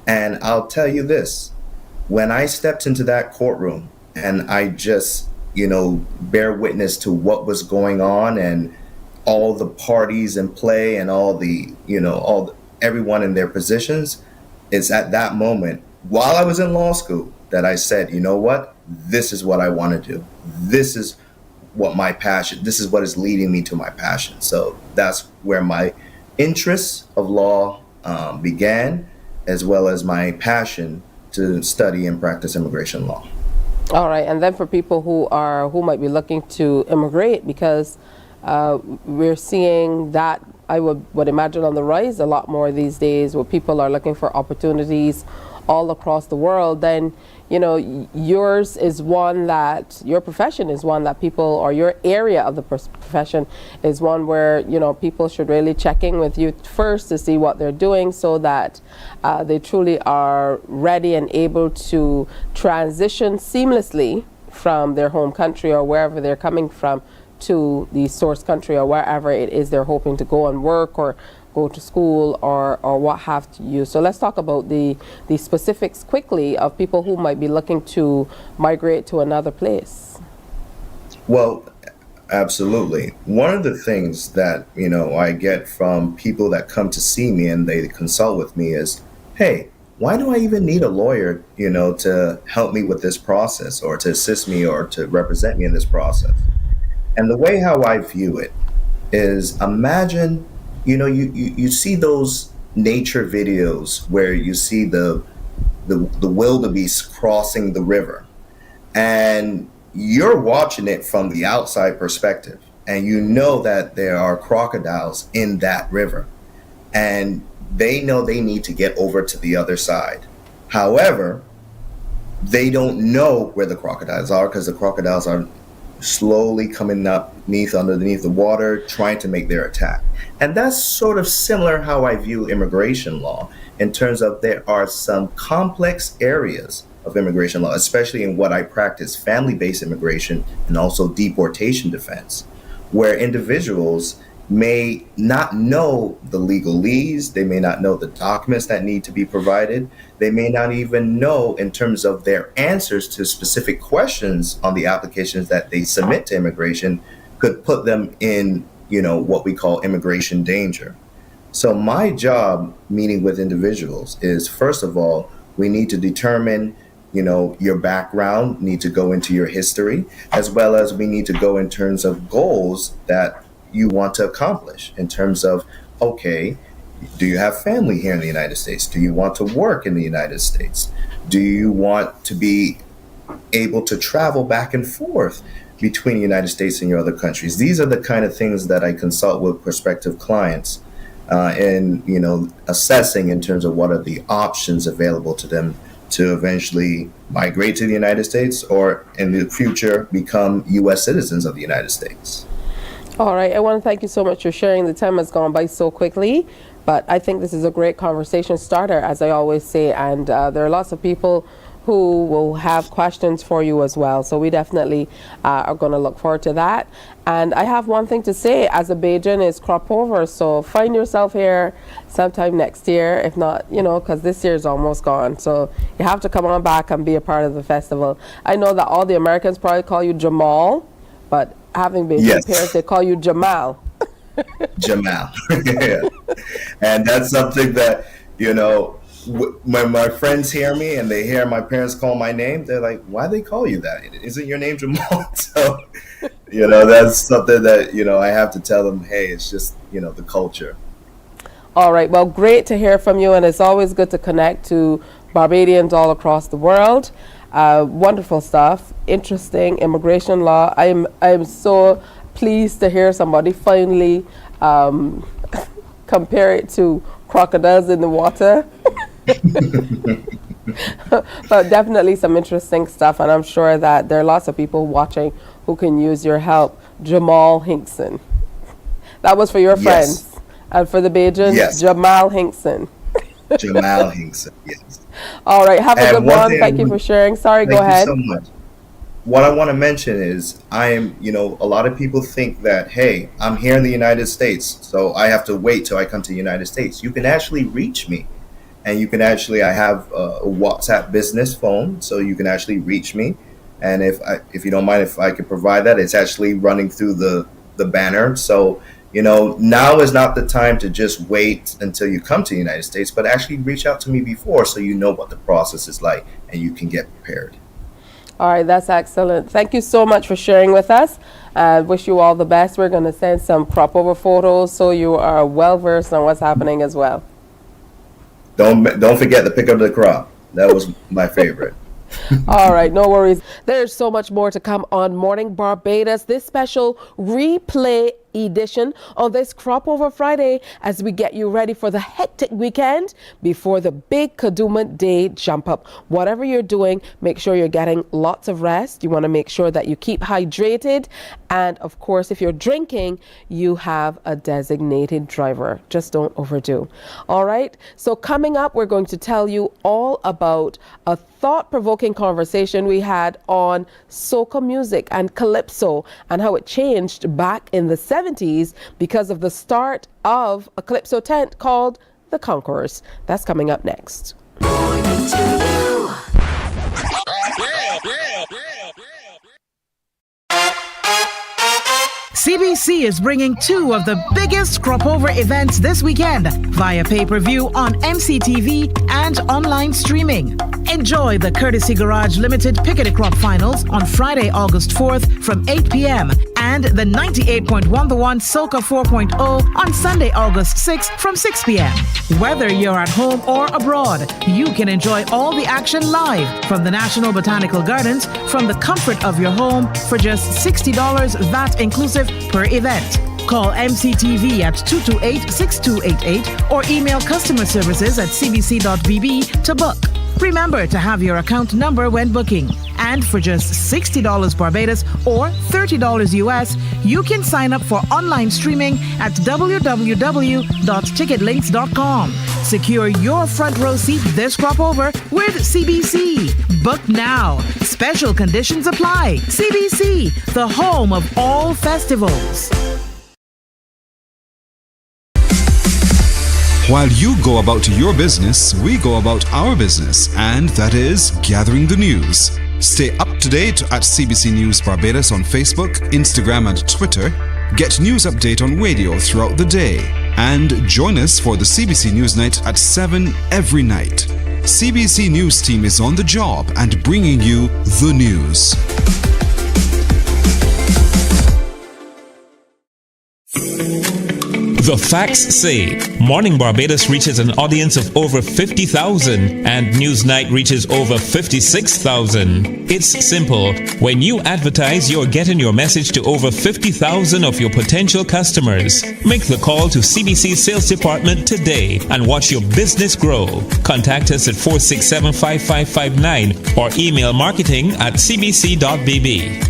And I'll tell you this, when I stepped into that courtroom and I just bear witness to what was going on and all the parties in play and all the everyone in their positions, it's at that moment while I was in law school that I said, you know what, this is what I want to do. This is what my passion, this is what is leading me to my passion. So that's where my interest of law began. as well as my passion to study and practice immigration law. All right, and then for people who might be looking to immigrate, because we're seeing that, I would imagine, on the rise a lot more these days, where people are looking for opportunities all across the world. Then, you know, yours is one that, your profession is one that people, or your area of the profession is one where, you know, people should really check in with you first to see what they're doing, so that they truly are ready and able to transition seamlessly from their home country or wherever they're coming from to the source country, or wherever it is they're hoping to go and work or go to school or what have you. So let's talk about the specifics quickly of people who might be looking to migrate to another place. Well, absolutely. One of the things that, you know, I get from people that come to see me and they consult with me is, hey, why do I even need a lawyer, you know, to help me with this process, or to assist me, or to represent me in this process? And the way how I view it is, imagine, you know, you see those nature videos where you see the wildebeest crossing the river, and you're watching it from the outside perspective, and you know that there are crocodiles in that river, and they know they need to get over to the other side. However, they don't know where the crocodiles are, because the crocodiles are slowly coming up underneath the water, trying to make their attack. And that's sort of similar how I view immigration law, in terms of there are some complex areas of immigration law, especially in what I practice, family-based immigration and also deportation defense, where individuals may not know the legalese, they may not know the documents that need to be provided, they may not even know in terms of their answers to specific questions on the applications that they submit to immigration, could put them in, you know, what we call immigration danger. So my job meeting with individuals is, first of all, we need to determine, you know, your background, need to go into your history, as well as we need to go in terms of goals that you want to accomplish, in terms of, okay, do you have family here in the United States? Do you want to work in the United States? Do you want to be able to travel back and forth between the United States and your other countries? These are the kind of things that I consult with prospective clients in, you know, assessing in terms of what are the options available to them to eventually migrate to the United States, or in the future become U.S. citizens of the United States. All right, I want to thank you so much for sharing. The time has gone by so quickly, but I think this is a great conversation starter, as I always say, and there are lots of people who will have questions for you as well. So we definitely are going to look forward to that. And I have one thing to say, as a Bajan is Cropover, so find yourself here sometime next year, if not, you know, because this year is almost gone. So you have to come on back and be a part of the festival. I know that all the Americans probably call you Jamal, but having been parents, they call you Jamal. Jamal. Yeah. And that's something that, you know, when my friends hear me and they hear my parents call my name, they're like, why they call you that? Isn't your name Jamal? So, you know, that's something that, you know, I have to tell them, hey, it's just, you know, the culture. All right. Well, great to hear from you. And it's always good to connect to Barbadians all across the world. Wonderful stuff. Interesting immigration law. I'm so pleased to hear somebody finally compare it to crocodiles in the water. But definitely some interesting stuff, and I'm sure that there are lots of people watching who can use your help. Jamal Hinkson. That was for your friends. And for the Bajans, Jamal Hinkson. Jamal Hinkson, yes. All right, have a good one. Thank you for sharing. Sorry, go ahead. Thank you so much. What I want to mention is you know, a lot of people think that, hey, I'm here in the United States, so I have to wait till I come to the United States. You can actually reach me. And you can actually, I have a WhatsApp business phone, so you can actually reach me. And if you don't mind, if I could provide that, it's actually running through the banner. So, you know, now is not the time to just wait until you come to the United States, but actually reach out to me before, so you know what the process is like and you can get prepared. All right, that's excellent. Thank you so much for sharing with us. Wish you all the best. We're going to send some Cropover photos so you are well versed on what's happening as well. don't forget the pick of the crop. That was my favorite. All right, no worries. There's so much more to come on Morning Barbados, this special replay edition on this Cropover Friday as we get you ready for the hectic weekend before the big Kadooment Day jump up. Whatever you're doing, make sure you're getting lots of rest. You want to make sure that you keep hydrated. And of course, if you're drinking, you have a designated driver. Just don't overdo. All right. So coming up, we're going to tell you all about a thought-provoking conversation we had on soca music and Calypso and how it changed back in the 70s because of the start of a Calypso tent called the Conquerors. That's coming up next. CBC is bringing two of the biggest Cropover events this weekend via pay-per-view on MCTV and online streaming. Enjoy the Courtesy Garage Limited Pickety Crop Finals on Friday, August 4th from 8 p.m. and the 98.1 The One Soca 4.0 on Sunday, August 6th from 6 p.m. Whether you're at home or abroad, you can enjoy all the action live from the National Botanical Gardens from the comfort of your home for just $60 VAT inclusive per event. Call MCTV at 228-6288 or email customer services at cbc.bb to book. Remember to have your account number when booking. And for just $60 Barbados or $30 US, you can sign up for online streaming at www.ticketlinks.com. Secure your front row seat this Cropover with CBC. Book now. Special conditions apply. CBC, the home of all festivals. While you go about your business, we go about our business, and that is gathering the news. Stay up to date at CBC News Barbados on Facebook, Instagram, and Twitter. Get news update on radio throughout the day. And join us for the CBC News Night at 7 every night. CBC News team is on the job and bringing you the news. The facts say Morning Barbados reaches an audience of over 50,000 and Newsnight reaches over 56,000. It's simple. When you advertise, you're getting your message to over 50,000 of your potential customers. Make the call to CBC Sales Department today and watch your business grow. Contact us at 467-5559 or email marketing@cbc.bb.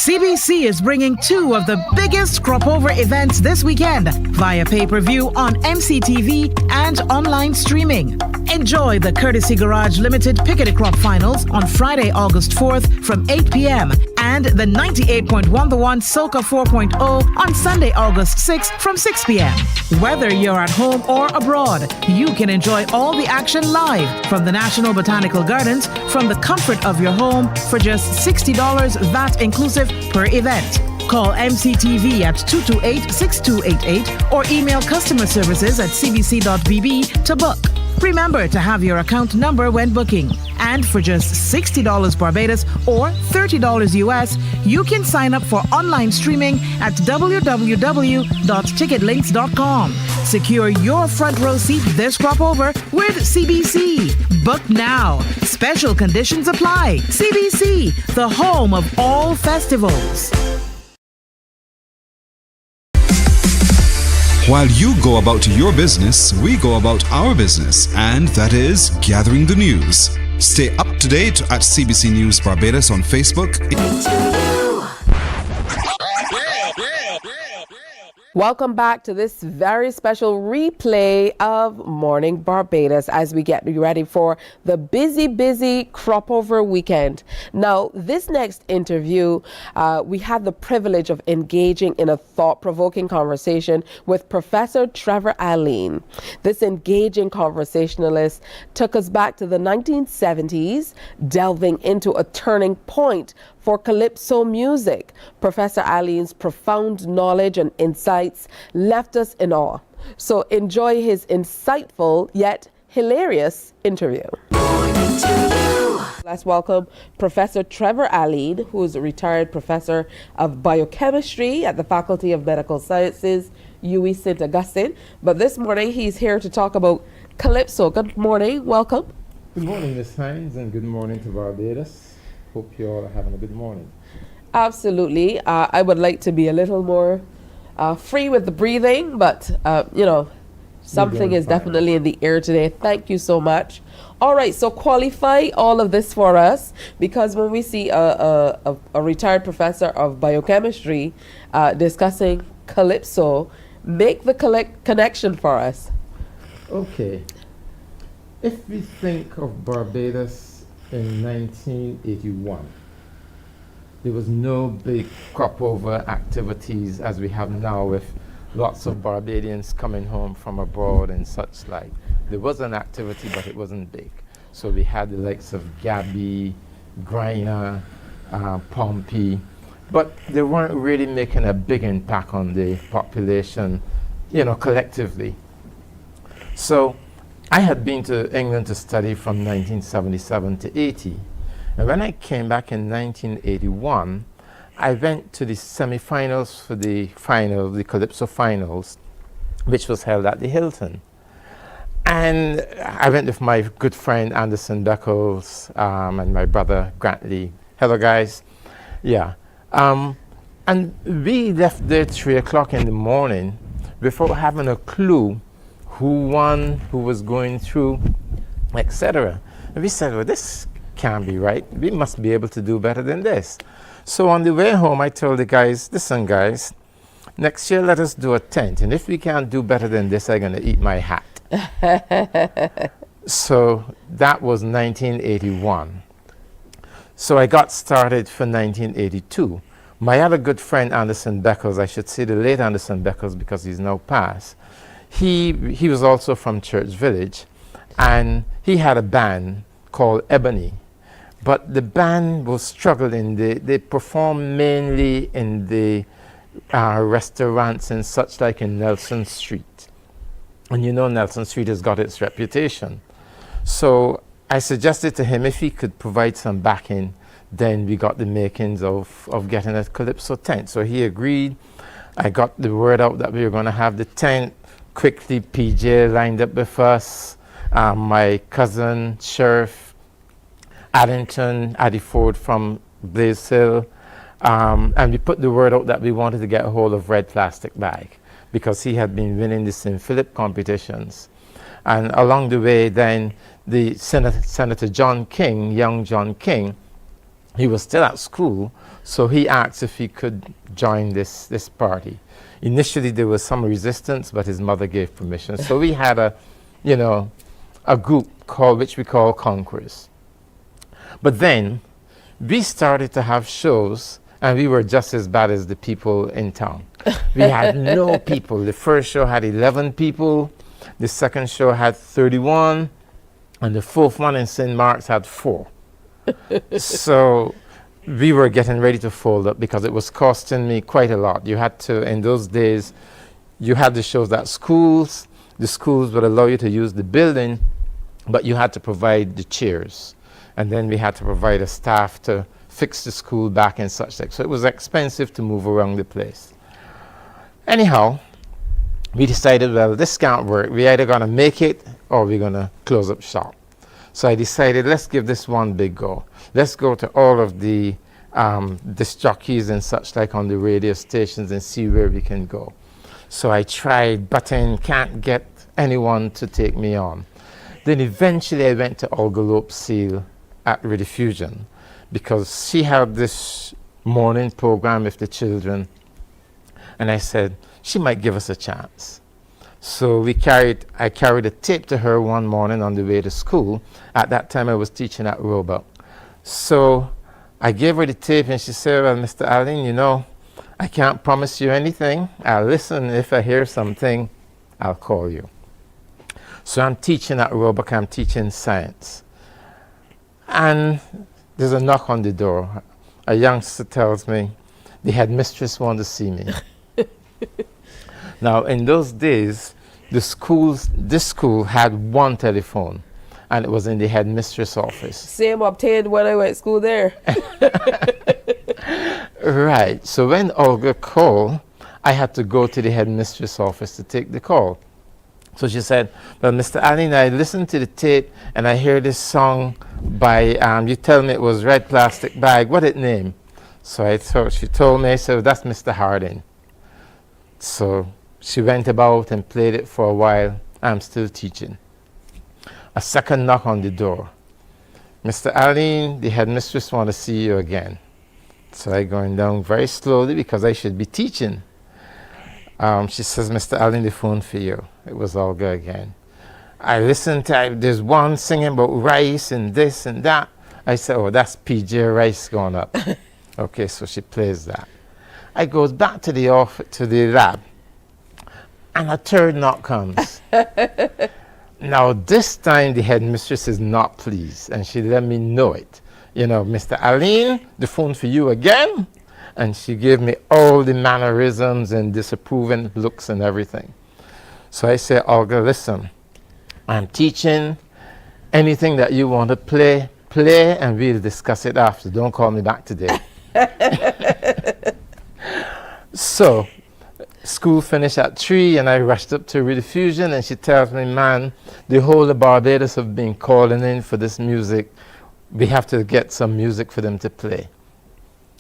CBC is bringing two of the biggest Cropover events this weekend via pay-per-view on MCTV and online streaming. Enjoy the Courtesy Garage Limited Pickety Crop Finals on Friday, August 4th from 8 p.m. and the 98.1 The One Soca 4.0 on Sunday, August 6th from 6 p.m. Whether you're at home or abroad, you can enjoy all the action live from the National Botanical Gardens from the comfort of your home for just $60 VAT inclusive per event. Call MCTV at 228-6288 or email customer services at cbc.bb to book. Remember to have your account number when booking. And for just $60 Barbados or $30 US, you can sign up for online streaming at www.ticketlinks.com. Secure your front row seat this Cropover with CBC. Book now. Special conditions apply. CBC, the home of all festivals. While you go about your business, we go about our business, and that is gathering the news. Stay up to date at CBC News Barbados on Facebook. Welcome back to this very special replay of Morning Barbados as we get ready for the busy Cropover weekend. Now, this next interview, we had the privilege of engaging in a thought-provoking conversation with Professor Trevor Alleyne. This engaging conversationalist took us back to the 1970s, delving into a turning point for Calypso music. Professor Alleyne's profound knowledge and insights left us in awe. So enjoy his insightful yet hilarious interview. Let's welcome Professor Trevor Aline, who is a retired professor of biochemistry at the Faculty of Medical Sciences, UWI St. Augustine. But this morning he's here to talk about Calypso. Good morning, welcome. Good morning, Ms. Hines, and good morning to Barbados. Hope you all are having a good morning. Absolutely. I would like to be a little more free with the breathing, but you know, something is definitely in the air today. Thank you so much. All right, so qualify all of this for us, because when we see a retired professor of biochemistry discussing Calypso, make the connection for us. Okay. If we think of Barbados in 1981, there was no big cropover activities as we have now, with lots of Barbadians coming home from abroad and such like. There was an activity, but it wasn't big. So we had the likes of Gabby, Griner, Pompey, but they weren't really making a big impact on the population, you know, collectively. So I had been to England to study from 1977 to 80. And when I came back in 1981, I went to the semi-finals for the final, the Calypso finals, which was held at the Hilton. And I went with my good friend Anderson Beckles and my brother Grantley. Hello, guys. Yeah. And we left there at 3 o'clock in the morning without having a clue who won, who was going through, etc. And we said, well, this can't be right. We must be able to do better than this. So on the way home, I told the guys, listen, guys, next year let us do a tent. And if we can't do better than this, I'm going to eat my hat. So that was 1981. So I got started for 1982. My other good friend, Anderson Beckles, I should say the late Anderson Beckles because he's now passed, he was also from Church Village, and he had a band called Ebony. But the band was struggling. They performed mainly in the restaurants and such like in Nelson Street. And you know Nelson Street has got its reputation. So I suggested to him if he could provide some backing, then we got the makings of getting a Calypso tent. So he agreed. I got the word out that we were going to have the tent. Quickly, PJ lined up with us. My cousin, Sheriff Addington, Addie Ford from Blaze Hill. And we put the word out that we wanted to get a hold of Red Plastic Bag because he had been winning the St. Philip competitions. And along the way, then, the Senator John King, young John King, he was still at school, so he asked if he could join this party. Initially, there was some resistance, but his mother gave permission. So we had a group which we call Conquerors. But then we started to have shows, and we were just as bad as the people in town. We had no people. The first show had 11 people. The second show had 31. And the fourth one in St. Mark's had 4. So we were getting ready to fold up because it was costing me quite a lot. You had to, in those days, you had the shows at schools. The schools would allow you to use the building, but you had to provide the chairs. And then we had to provide a staff to fix the school back and such like. So it was expensive to move around the place. Anyhow, we decided, well, this can't work. We're either going to make it or we're going to close up shop. So I decided, let's give this one big go. Let's go to all of the disc jockeys and such like on the radio stations and see where we can go. So I tried, but then can't get anyone to take me on. Then eventually I went to Olga Lope Seal at Rediffusion because she had this morning program with the children. And I said, she might give us a chance. So I carried a tape to her one morning on the way to school. At that time I was teaching at Roebuck. So I gave her the tape and she said, well, Mr. Allen, you know, I can't promise you anything. I'll listen. If I hear something, I'll call you. So I'm teaching at Roebuck, I'm teaching science. And there's a knock on the door. A youngster tells me, the headmistress wants to see me. Now, in those days, this school had one telephone, and it was in the headmistress office. Same obtained when I went to school there. Right. So when Olga called, I had to go to the headmistress office to take the call. So she said, well, Mr. Allen, I listened to the tape and I hear this song by, you tell me it was Red Plastic Bag. What it name? So she told me, I said, well, that's Mr. Harding. So she went about and played it for a while. I'm still teaching. A second knock on the door. Mr. Allen, the headmistress want to see you again. So I going down very slowly because I should be teaching. She says, Mr. Allen, the phone for you. It was Olga again. I listened to, there's one singing about rice and this and that. I said, oh, that's PJ Rice going up. Okay, so she plays that. I goes back to the lab, and a third knock comes. Now, this time the headmistress is not pleased, and she let me know it. You know, Mr. Allen, the phone for you again. And she gave me all the mannerisms and disapproving looks and everything. So I said, Olga, listen, I'm teaching. Anything that you want to play, and we'll discuss it after. Don't call me back today. So school finished at 3, and I rushed up to rediffusion, and she tells me, man, the whole of Barbados have been calling in for this music. We have to get some music for them to play.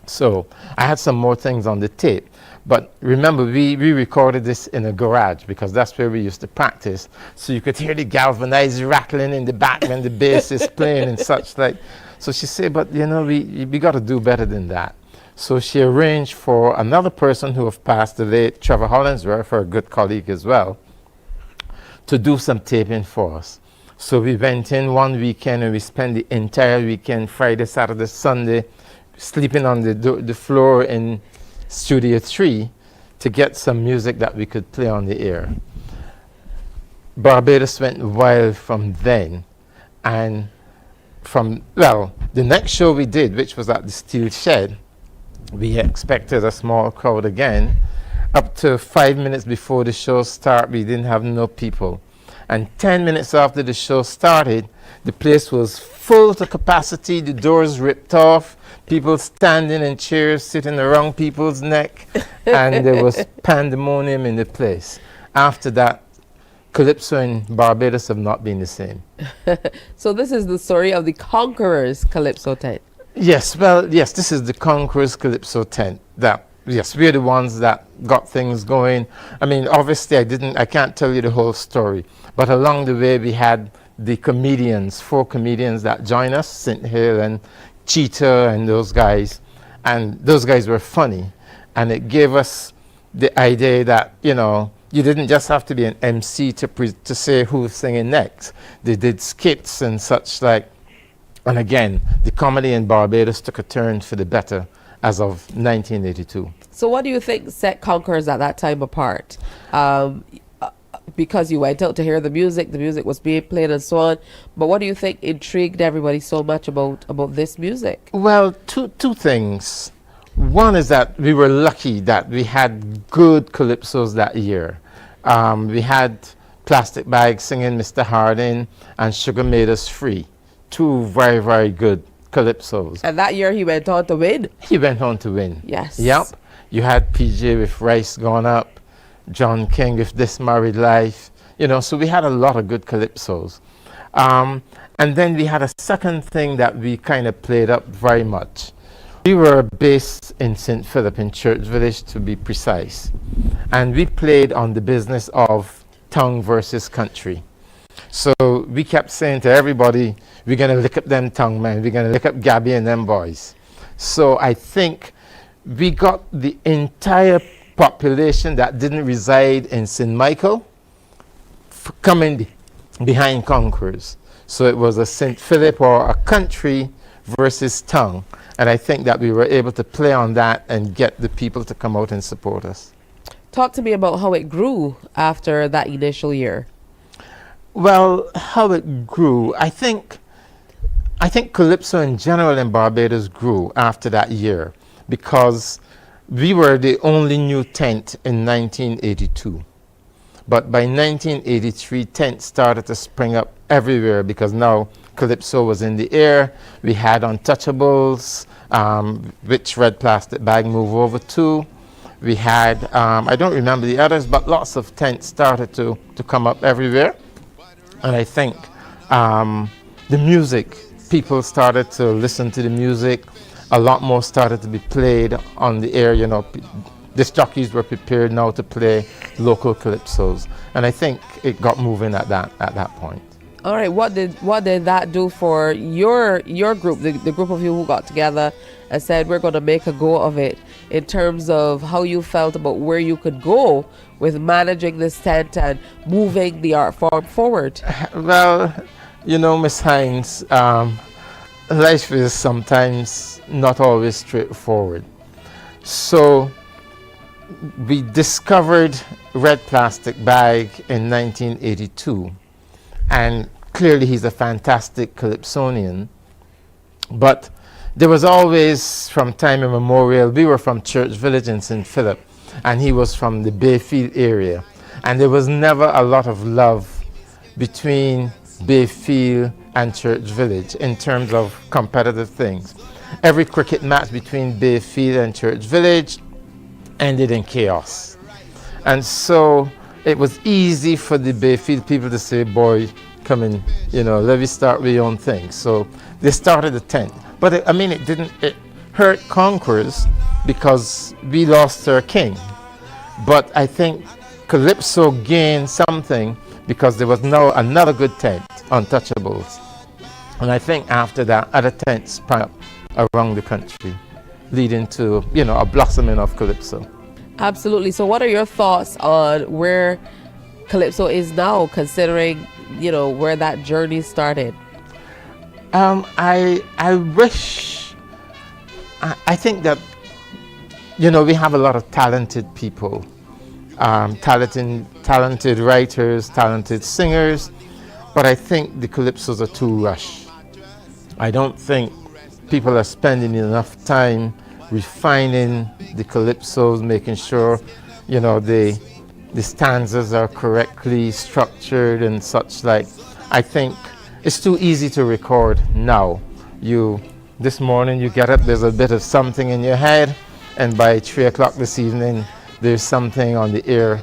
So I had some more things on the tape. But remember, we recorded this in a garage because that's where we used to practice. So you could hear the galvanized rattling in the back when the bass is playing and such like. So she said, but you know, we got to do better than that. So she arranged for another person who have passed, the late Trevor Hollinsworth, for a good colleague as well, to do some taping for us. So we went in one weekend and we spent the entire weekend, Friday, Saturday, Sunday, sleeping on the floor in Studio 3 to get some music that we could play on the air. Barbados went wild from then, and the next show we did, which was at the Steel Shed, we expected a small crowd again. Up to 5 minutes before the show started, we didn't have no people. And 10 minutes after the show started, the place was full to capacity, the doors ripped off, people standing in chairs, sitting around people's neck, and there was pandemonium in the place. After that, Calypso in Barbados have not been the same. So this is the story of the Conqueror's Calypso tent. Yes, well, yes, this is the Conqueror's Calypso tent. Yes, we're the ones that got things going. I mean, obviously, I can't tell you the whole story, but along the way, we had the comedians, 4 comedians that joined us, St. Hill and Cheetah and those guys were funny, and it gave us the idea that, you know, you didn't just have to be an MC to say who's singing next. They did skits and such like, and again, the comedy in Barbados took a turn for the better as of 1982. So what do you think set Conquerors at that time apart? Because you went out to hear the music was being played and so on, but what do you think intrigued everybody so much about this music? Well, two things. One is that we were lucky that we had good calypsos that year. We had Plastic Bag singing Mr. Harding and Sugar Made Us Free. 2 very, very good calypsos. And that year he went on to win. He went on to win. Yes. Yep. You had PJ with Rice Gone Up, John King with This Married Life. You know, so we had a lot of good calypsos. And then we had a second thing that we kind of played up very much. We were based in St. Philip, in Church Village to be precise. And we played on the business of tongue versus country. So we kept saying to everybody, we're going to lick up them tongue, man. We're going to lick up Gabby and them boys. So I think we got the entire population that didn't reside in St. Michael coming behind Conquerors. So it was a St. Philip or a country versus tongue. And I think that we were able to play on that and get the people to come out and support us. Talk to me about how it grew after that initial year. Well, how it grew, I think Calypso in general in Barbados grew after that year because we were the only new tent in 1982. But by 1983, tents started to spring up everywhere because now Calypso was in the air. We had Untouchables, which Red Plastic Bag moved over to. We had, I don't remember the others, but lots of tents started to come up everywhere. And I think the music, people started to listen to the music. A lot more started to be played on the air. You know, disc jockeys were prepared now to play local calypsos, and I think it got moving at that point. All right, what did that do for your group, the group of you who got together and said we're going to make a go of it, in terms of how you felt about where you could go with managing this tent and moving the art form forward? Well, you know, Miss Hines, life is sometimes not always straightforward. So we discovered Red Plastic Bag in 1982, and clearly he's a fantastic Calypsonian, but there was always, from time immemorial, we were from Church Village in St. Philip, and he was from the Bayfield area, and there was never a lot of love between Bayfield and Church Village in terms of competitive things. Every cricket match between Bayfield and Church Village ended in chaos. And so it was easy for the Bayfield people to say, boy, come in, you know, let me start with your own thing. So they started a tent. But it hurt Conquerors because we lost our king. But I think Calypso gained something because there was now another good tent, Untouchables. And I think after that, other tents sprang up around the country, leading to, you know, a blossoming of Calypso. Absolutely. So what are your thoughts on where Calypso is now, considering, you know, where that journey started? I think that, you know, we have a lot of talented people, talented writers, talented singers, but I think the Calypsos are too rushed. I don't think people are spending enough time refining the Calypsos, making sure, you know, the stanzas are correctly structured and such like. I think it's too easy to record now. This morning you get up, there's a bit of something in your head, and by 3 o'clock this evening, there's something on the air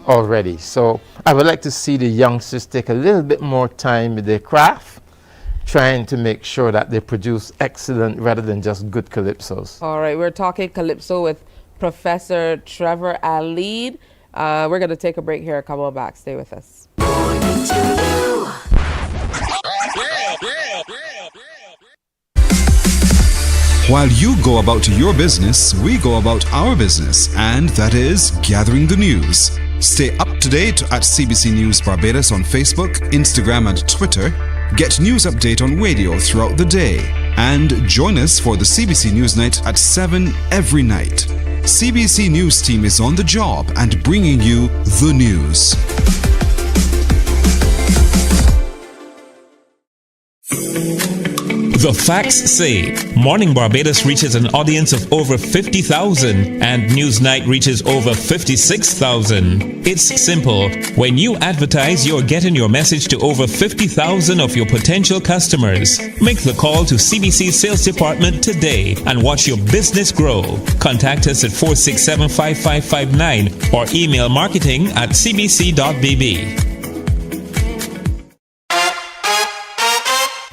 already. So I would like to see the youngsters take a little bit more time with their craft, trying to make sure that they produce excellent rather than just good Calypsos. All right, we're talking Calypso with Professor Trevor Alid. We're going to take a break here. Come on back. Stay with us. While you go about your business, we go about our business, and that is gathering the news. Stay up to date at CBC News Barbados on Facebook, Instagram, and Twitter. Get news update on radio throughout the day, and join us for the CBC News Night at 7 every night. CBC News team is on the job and bringing you the news. The facts say Morning Barbados reaches an audience of over 50,000 and Newsnight reaches over 56,000. It's simple. When you advertise, you're getting your message to over 50,000 of your potential customers. Make the call to CBC Sales Department today and watch your business grow. Contact us at 467-5559 or email marketing@cbc.bb.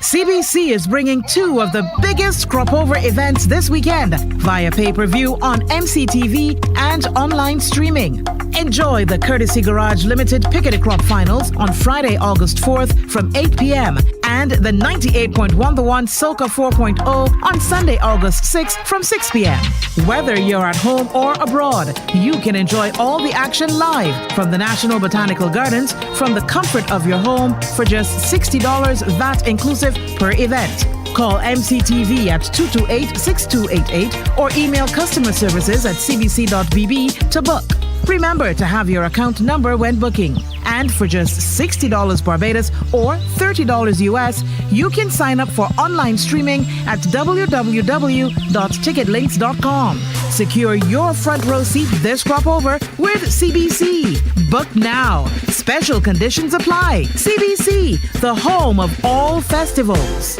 CBC is bringing two of the biggest Cropover events this weekend via pay-per-view on MCTV and online streaming. Enjoy the Courtesy Garage Limited Pickety Crop Finals on Friday, August 4th from 8 p.m. and the 98.1 The One Soca 4.0 on Sunday, August 6th from 6 p.m. Whether you're at home or abroad, you can enjoy all the action live from the National Botanical Gardens from the comfort of your home for just $60 VAT inclusive per event. Call MCTV at 228-6288 or email customer services at cbc.bb to book. Remember to have your account number when booking. And for just $60 Barbados or $30 US, you can sign up for online streaming at www.ticketlinks.com. Secure your front row seat this crop over with CBC. Book now. Special conditions apply. CBC, the home of all festivals.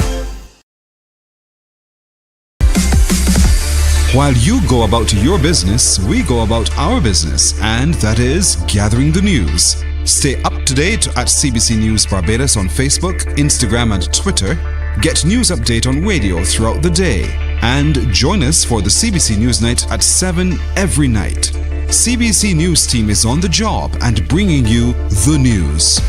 While you go about your business, we go about our business, and that is gathering the news. Stay up to date at CBC News Barbados on Facebook, Instagram, and Twitter. Get news update on radio throughout the day. And join us for the CBC News Night at 7 every night. CBC News team is on the job and bringing you the news.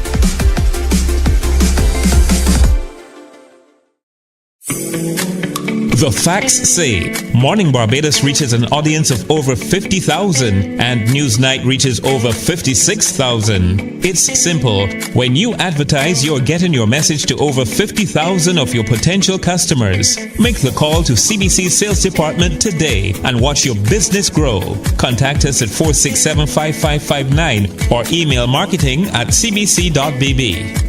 The facts say Morning Barbados reaches an audience of over 50,000 and Newsnight reaches over 56,000. It's simple. When you advertise, you're getting your message to over 50,000 of your potential customers. Make the call to CBC Sales Department today and watch your business grow. Contact us at 467-5559 or email marketing@cbc.bb.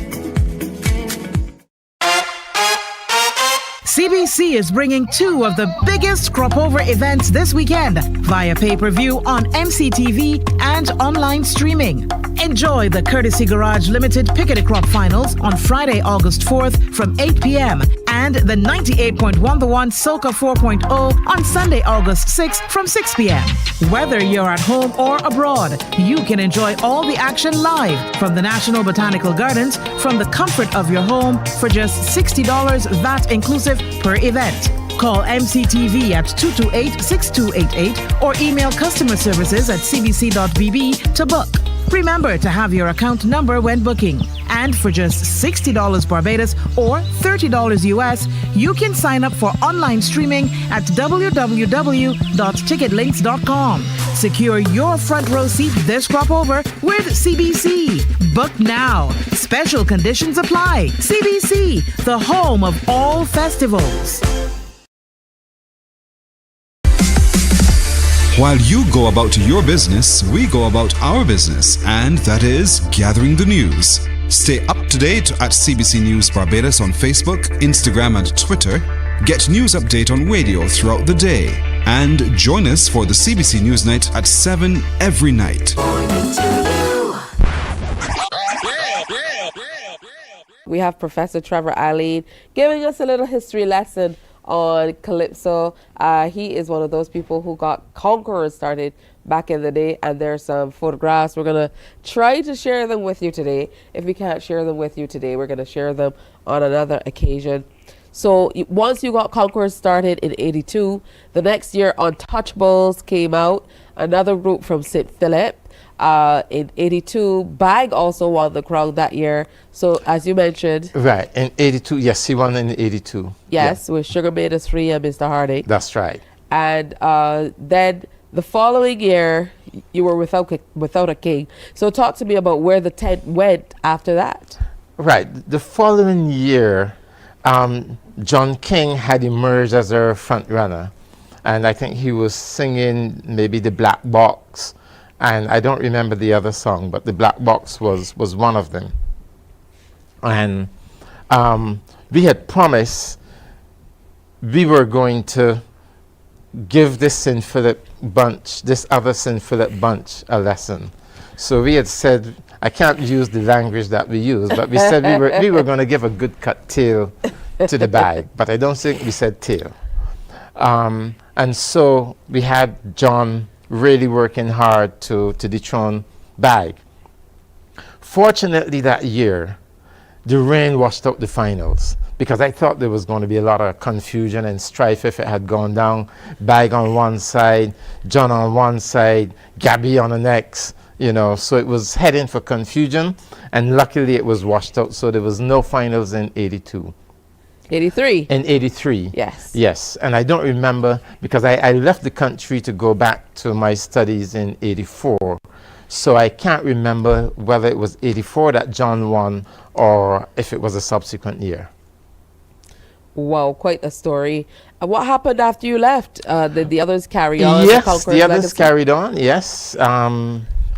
CBC is bringing two of the biggest Cropover events this weekend via pay-per-view on MCTV and online streaming. Enjoy the Courtesy Garage Limited Pickety Crop Finals on Friday, August 4th from 8 p.m. and the 98.1 The One Soca 4.0 on Sunday, August 6th from 6 p.m. Whether you're at home or abroad, you can enjoy all the action live from the National Botanical Gardens from the comfort of your home for just $60 VAT inclusive per event. Call MCTV at 228-6288 or email customer services at cbc.bb to book. Remember to have your account number when booking. And for just $60 Barbados or $30 US, you can sign up for online streaming at www.ticketlinks.com. Secure your front row seat this crop over with CBC. Book now. Special conditions apply. CBC, the home of all festivals. While you go about your business, we go about our business, and that is gathering the news. Stay up to date at CBC News Barbados on Facebook, Instagram, and Twitter. Get news update on radio throughout the day. And join us for the CBC News Night at 7 every night. We have Professor Trevor Eileen giving us a little history lesson on Calypso. He is one of those people who got Conqueror started back in the day, and there's some photographs. We're going to try to share them with you today. If we can't share them with you today, we're going to share them on another occasion. So once you got Conqueror started in 82, the next year Untouchables came out, another group from St. Philip. In 82, Bag also won the crown that year. So as you mentioned, Right, in 82, yes, he won in 82. yes, with Sugar Made Us Free and Mr. Heartache. That's right. And then the following year, you were without a king. So talk to me about where the tent went after that. Right, the following year, John King had emerged as our front runner, and I think he was singing maybe The Black Box, and I don't remember the other song, but The Black Box was one of them. And we had promised we were going to give this St. Philip bunch, this other St. Philip bunch, a lesson. So we had said, I can't use the language that we use, but we said we were going to give a good cut tail to the bag, but I don't think we said tail. And so we had John really working hard to dethrone Bag. Fortunately that year, the rain washed out the finals, because I thought there was going to be a lot of confusion and strife if it had gone down. Bag on one side, John on one side, Gabby on the next, you know, so it was heading for confusion, and luckily it was washed out, so there was no finals in 82. 83. In 83. Yes. Yes, and I don't remember, because I left the country to go back to my studies in 84. So I can't remember whether it was 84 that John won or if it was a subsequent year. Wow, quite a story. And what happened after you left? Did the others carry on? Yes, Conqueror's the others legacy? carried on, yes.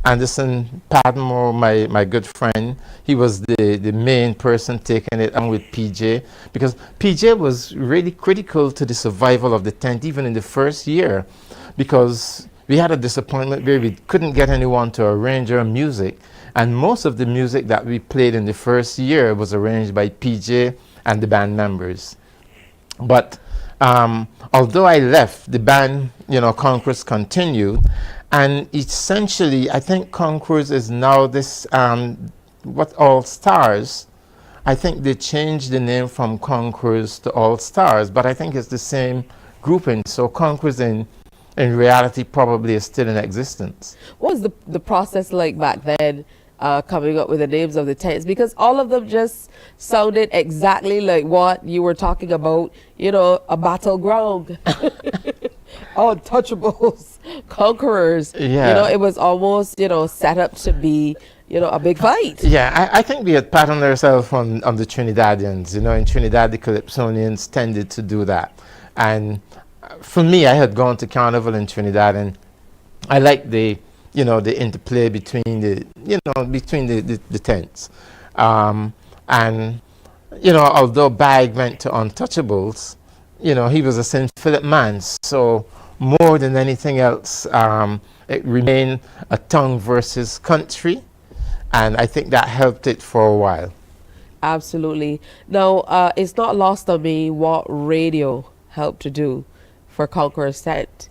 Anderson Padmore, my good friend, he was the main person taking it on with PJ, because PJ was really critical to the survival of the tent even in the first year, because we had a disappointment where we couldn't get anyone to arrange our music, and most of the music that we played in the first year was arranged by PJ and the band members. But although I left, the band, Conquerors continued, and essentially I think Conquerors is now this, what, All Stars. I think they changed the name from Conquerors to All Stars, but I think it's the same grouping. So Conquerors in reality probably is still in existence. What was the process like back then, coming up with the names of the tents? Because all of them just sounded exactly like what you were talking about, a battleground. Untouchables, Conquerors. Yeah. It was almost, set up to be, a big fight. Yeah, I think we had patterned ourselves on the Trinidadians. In Trinidad, the Calypsonians tended to do that. And for me, I had gone to Carnival in Trinidad, and I liked the interplay between the tents. And although Bag went to Untouchables, he was a St. Philip man, so more than anything else, it remained a tongue versus country, and I think that helped it for a while. Absolutely. Now, it's not lost on me what radio helped to do for Conqueror's tent,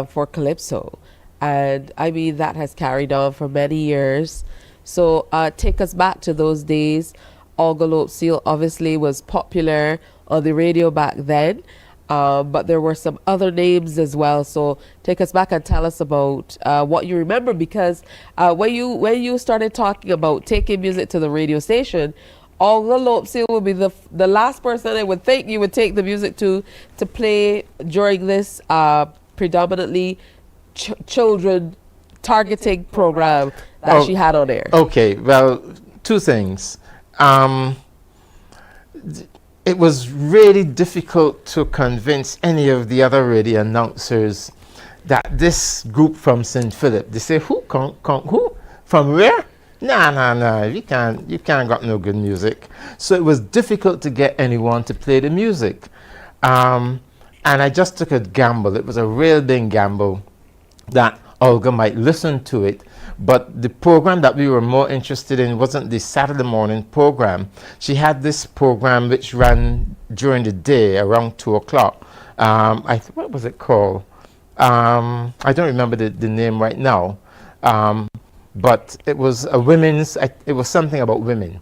for Calypso. And I mean, that has carried on for many years. So take us back to those days. Olga Seal obviously was popular on the radio back then, but there were some other names as well. So take us back and tell us about what you remember, because when you started talking about taking music to the radio station, Olga Seal would be the last person I would think you would take the music to play during this predominantly children targeting program that she had on air. Okay, well, two things. It was really difficult to convince any of the other radio announcers that this group from St. Philip, they say, who? From where? Nah, you can't got no good music. So it was difficult to get anyone to play the music. And I just took a gamble. It was a real big gamble that Olga might listen to it, but the program that we were more interested in wasn't the Saturday morning program. She had this program which ran during the day around 2 o'clock. What was it called? I don't remember the name right now, but it was a women's, it was something about women.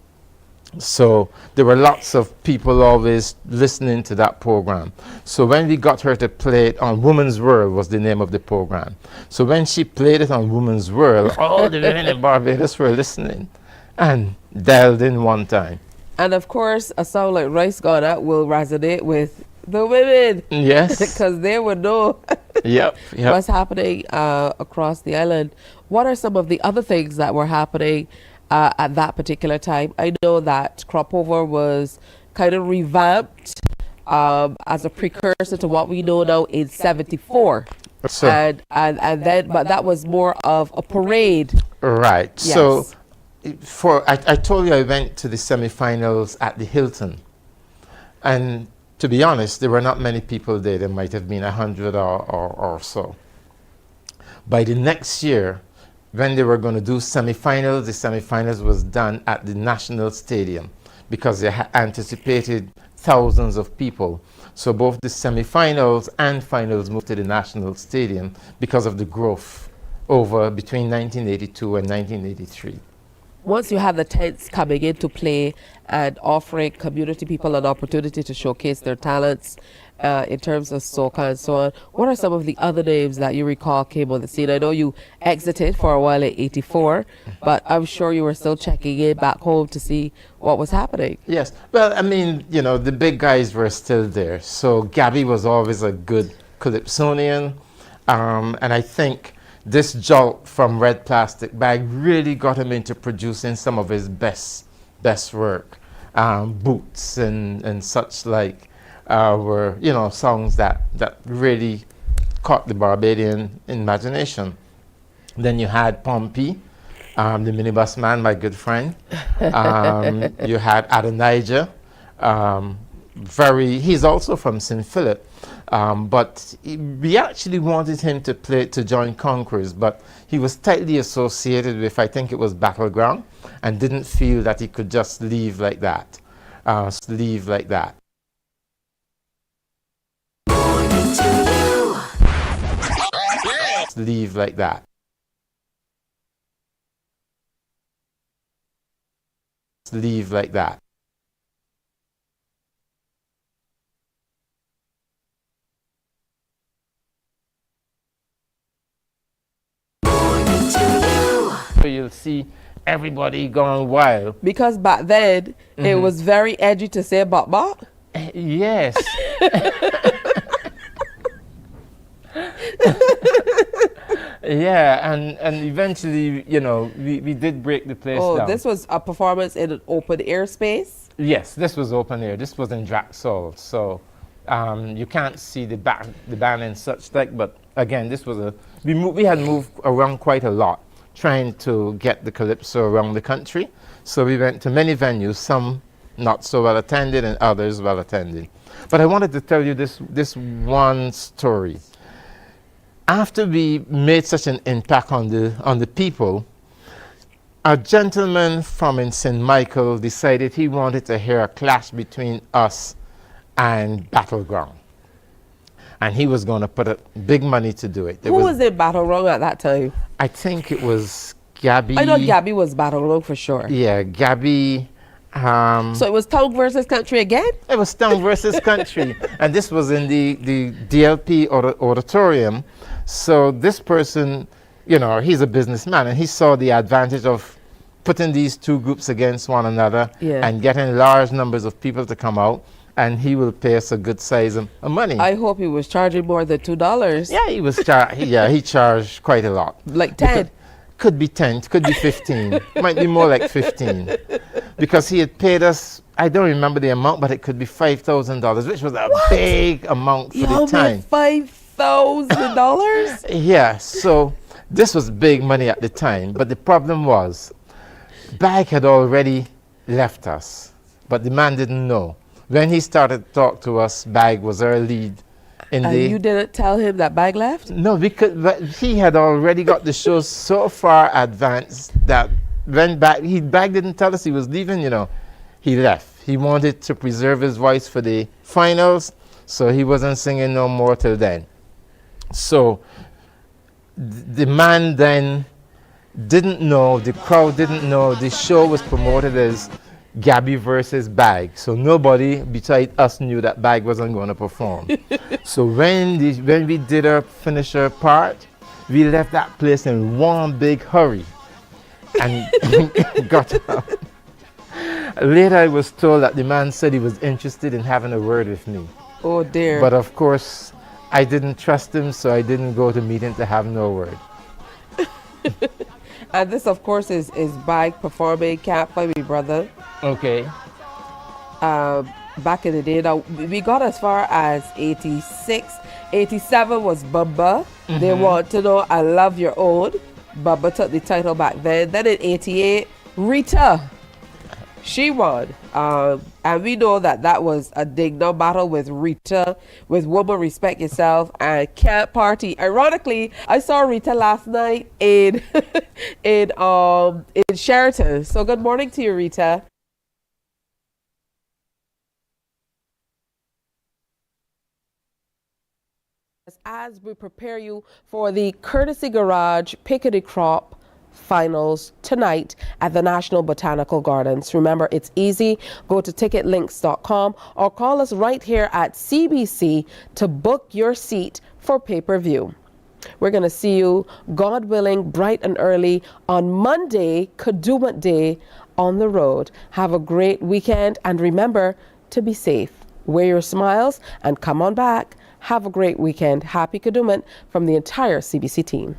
So there were lots of people always listening to that program. So when we got her to play it on Woman's World was the name of the program. So when she played it on Woman's World, all the women in Barbados were listening and dialed in one time. And of course, a song like Rice Gone Out will resonate with the women. Yes. Because they would know yep. what's happening across the island. What are some of the other things that were happening at that particular time? I know that Cropover was kind of revamped as a precursor to what we know now in '74, so, and then, but that was more of a parade. Right. Yes. So, I told you I went to the semi-finals at the Hilton, and to be honest, there were not many people there. There might have been 100 or so. By the next year, when they were going to do semi-finals, the semi-finals was done at the National Stadium because they anticipated thousands of people. So both the semi-finals and finals moved to the National Stadium because of the growth between 1982 and 1983. Once you have the tents coming into play and offering community people an opportunity to showcase their talents in terms of soca and so on, what are some of the other names that you recall came on the scene? I know you exited for a while in '84, but I'm sure you were still checking in back home to see what was happening. Yes. Well, I mean, the big guys were still there. So Gabby was always a good Calypsonian, and I think this jolt from Red Plastic Bag really got him into producing some of his best work. Boots and such like were songs that really caught the Barbadian imagination. Then you had Pompey, the minibus man, my good friend. You had Adonijah. He's also from St. Philip. But we actually wanted him to join Conquerors, but he was tightly associated with, I think it was Battleground, and didn't feel that he could just leave like that. Leave like that. Leave like that. Leave like that. So you'll see everybody going wild. Because back then, it was very edgy to say bop bop. Yes. Yeah, and eventually, you know, we did break the place down. This was a performance in an open air space? Yes, this was open air. This was in Draxall, so you can't see the band and such like, but again, this was we had moved around quite a lot, trying to get the Calypso around the country. So we went to many venues, some not so well attended and others well attended. But I wanted to tell you this one story. After we made such an impact on the people, a gentleman from in St. Michael decided he wanted to hear a clash between us and Battleground. And he was going to put up big money to do it. Who was in Battleground at that time? I think it was Gabby. I know Gabby was Battleground for sure. Yeah, Gabby. So it was Tongue versus Country again? It was Tongue versus Country. And this was in the DLP auditorium. So this person, you know, he's a businessman, and he saw the advantage of putting these two groups against one another and getting large numbers of people to come out, and he will pay us a good size of money. I hope he was charging more than $2. Yeah, he was he charged quite a lot. Like 10? Could be 10, could be 15. Might be more like 15. Because he had paid us, I don't remember the amount, but it could be $5,000, which was a big amount for the time. $5,000? Yeah, so this was big money at the time, but the problem was, Bag had already left us, but the man didn't know. When he started to talk to us, Bag was our lead. And you didn't tell him that Bag left? No, but he had already got the show so far advanced that when Bag didn't tell us he was leaving, you know, he left. He wanted to preserve his voice for the finals, so he wasn't singing no more till then. So the man then didn't know, the crowd didn't know, the show was promoted as Gabby versus Bag. So nobody besides us knew that Bag wasn't going to perform. So when we did our finisher part, we left that place in one big hurry and got out. Later I was told that the man said he was interested in having a word with me. Oh dear. But of course, I didn't trust him, so I didn't go to meet him to have no word. And this, of course, is Bag performing Can't Find Me Brother. Okay. Back in the day, now we got as far as 86. 87 was Bubba. They Want to Know I Love Your Own. Bubba took the title back then. Then in 88, Rita. She won. And we know that was a digno battle with Rita, with Woman Respect Yourself and Can't Party. Ironically, I saw Rita last night in in Sheraton. So good morning to you, Rita. As we prepare you for the Courtesy Garage Pickety Crop Finals tonight at the National Botanical Gardens. Remember, it's easy. Go to ticketlinks.com or call us right here at CBC to book your seat for pay-per-view. We're going to see you, God willing, bright and early on Monday, Kadooment Day, on the road. Have a great weekend, and remember to be safe. Wear your smiles and come on back. Have a great weekend. Happy Kadooment from the entire CBC team.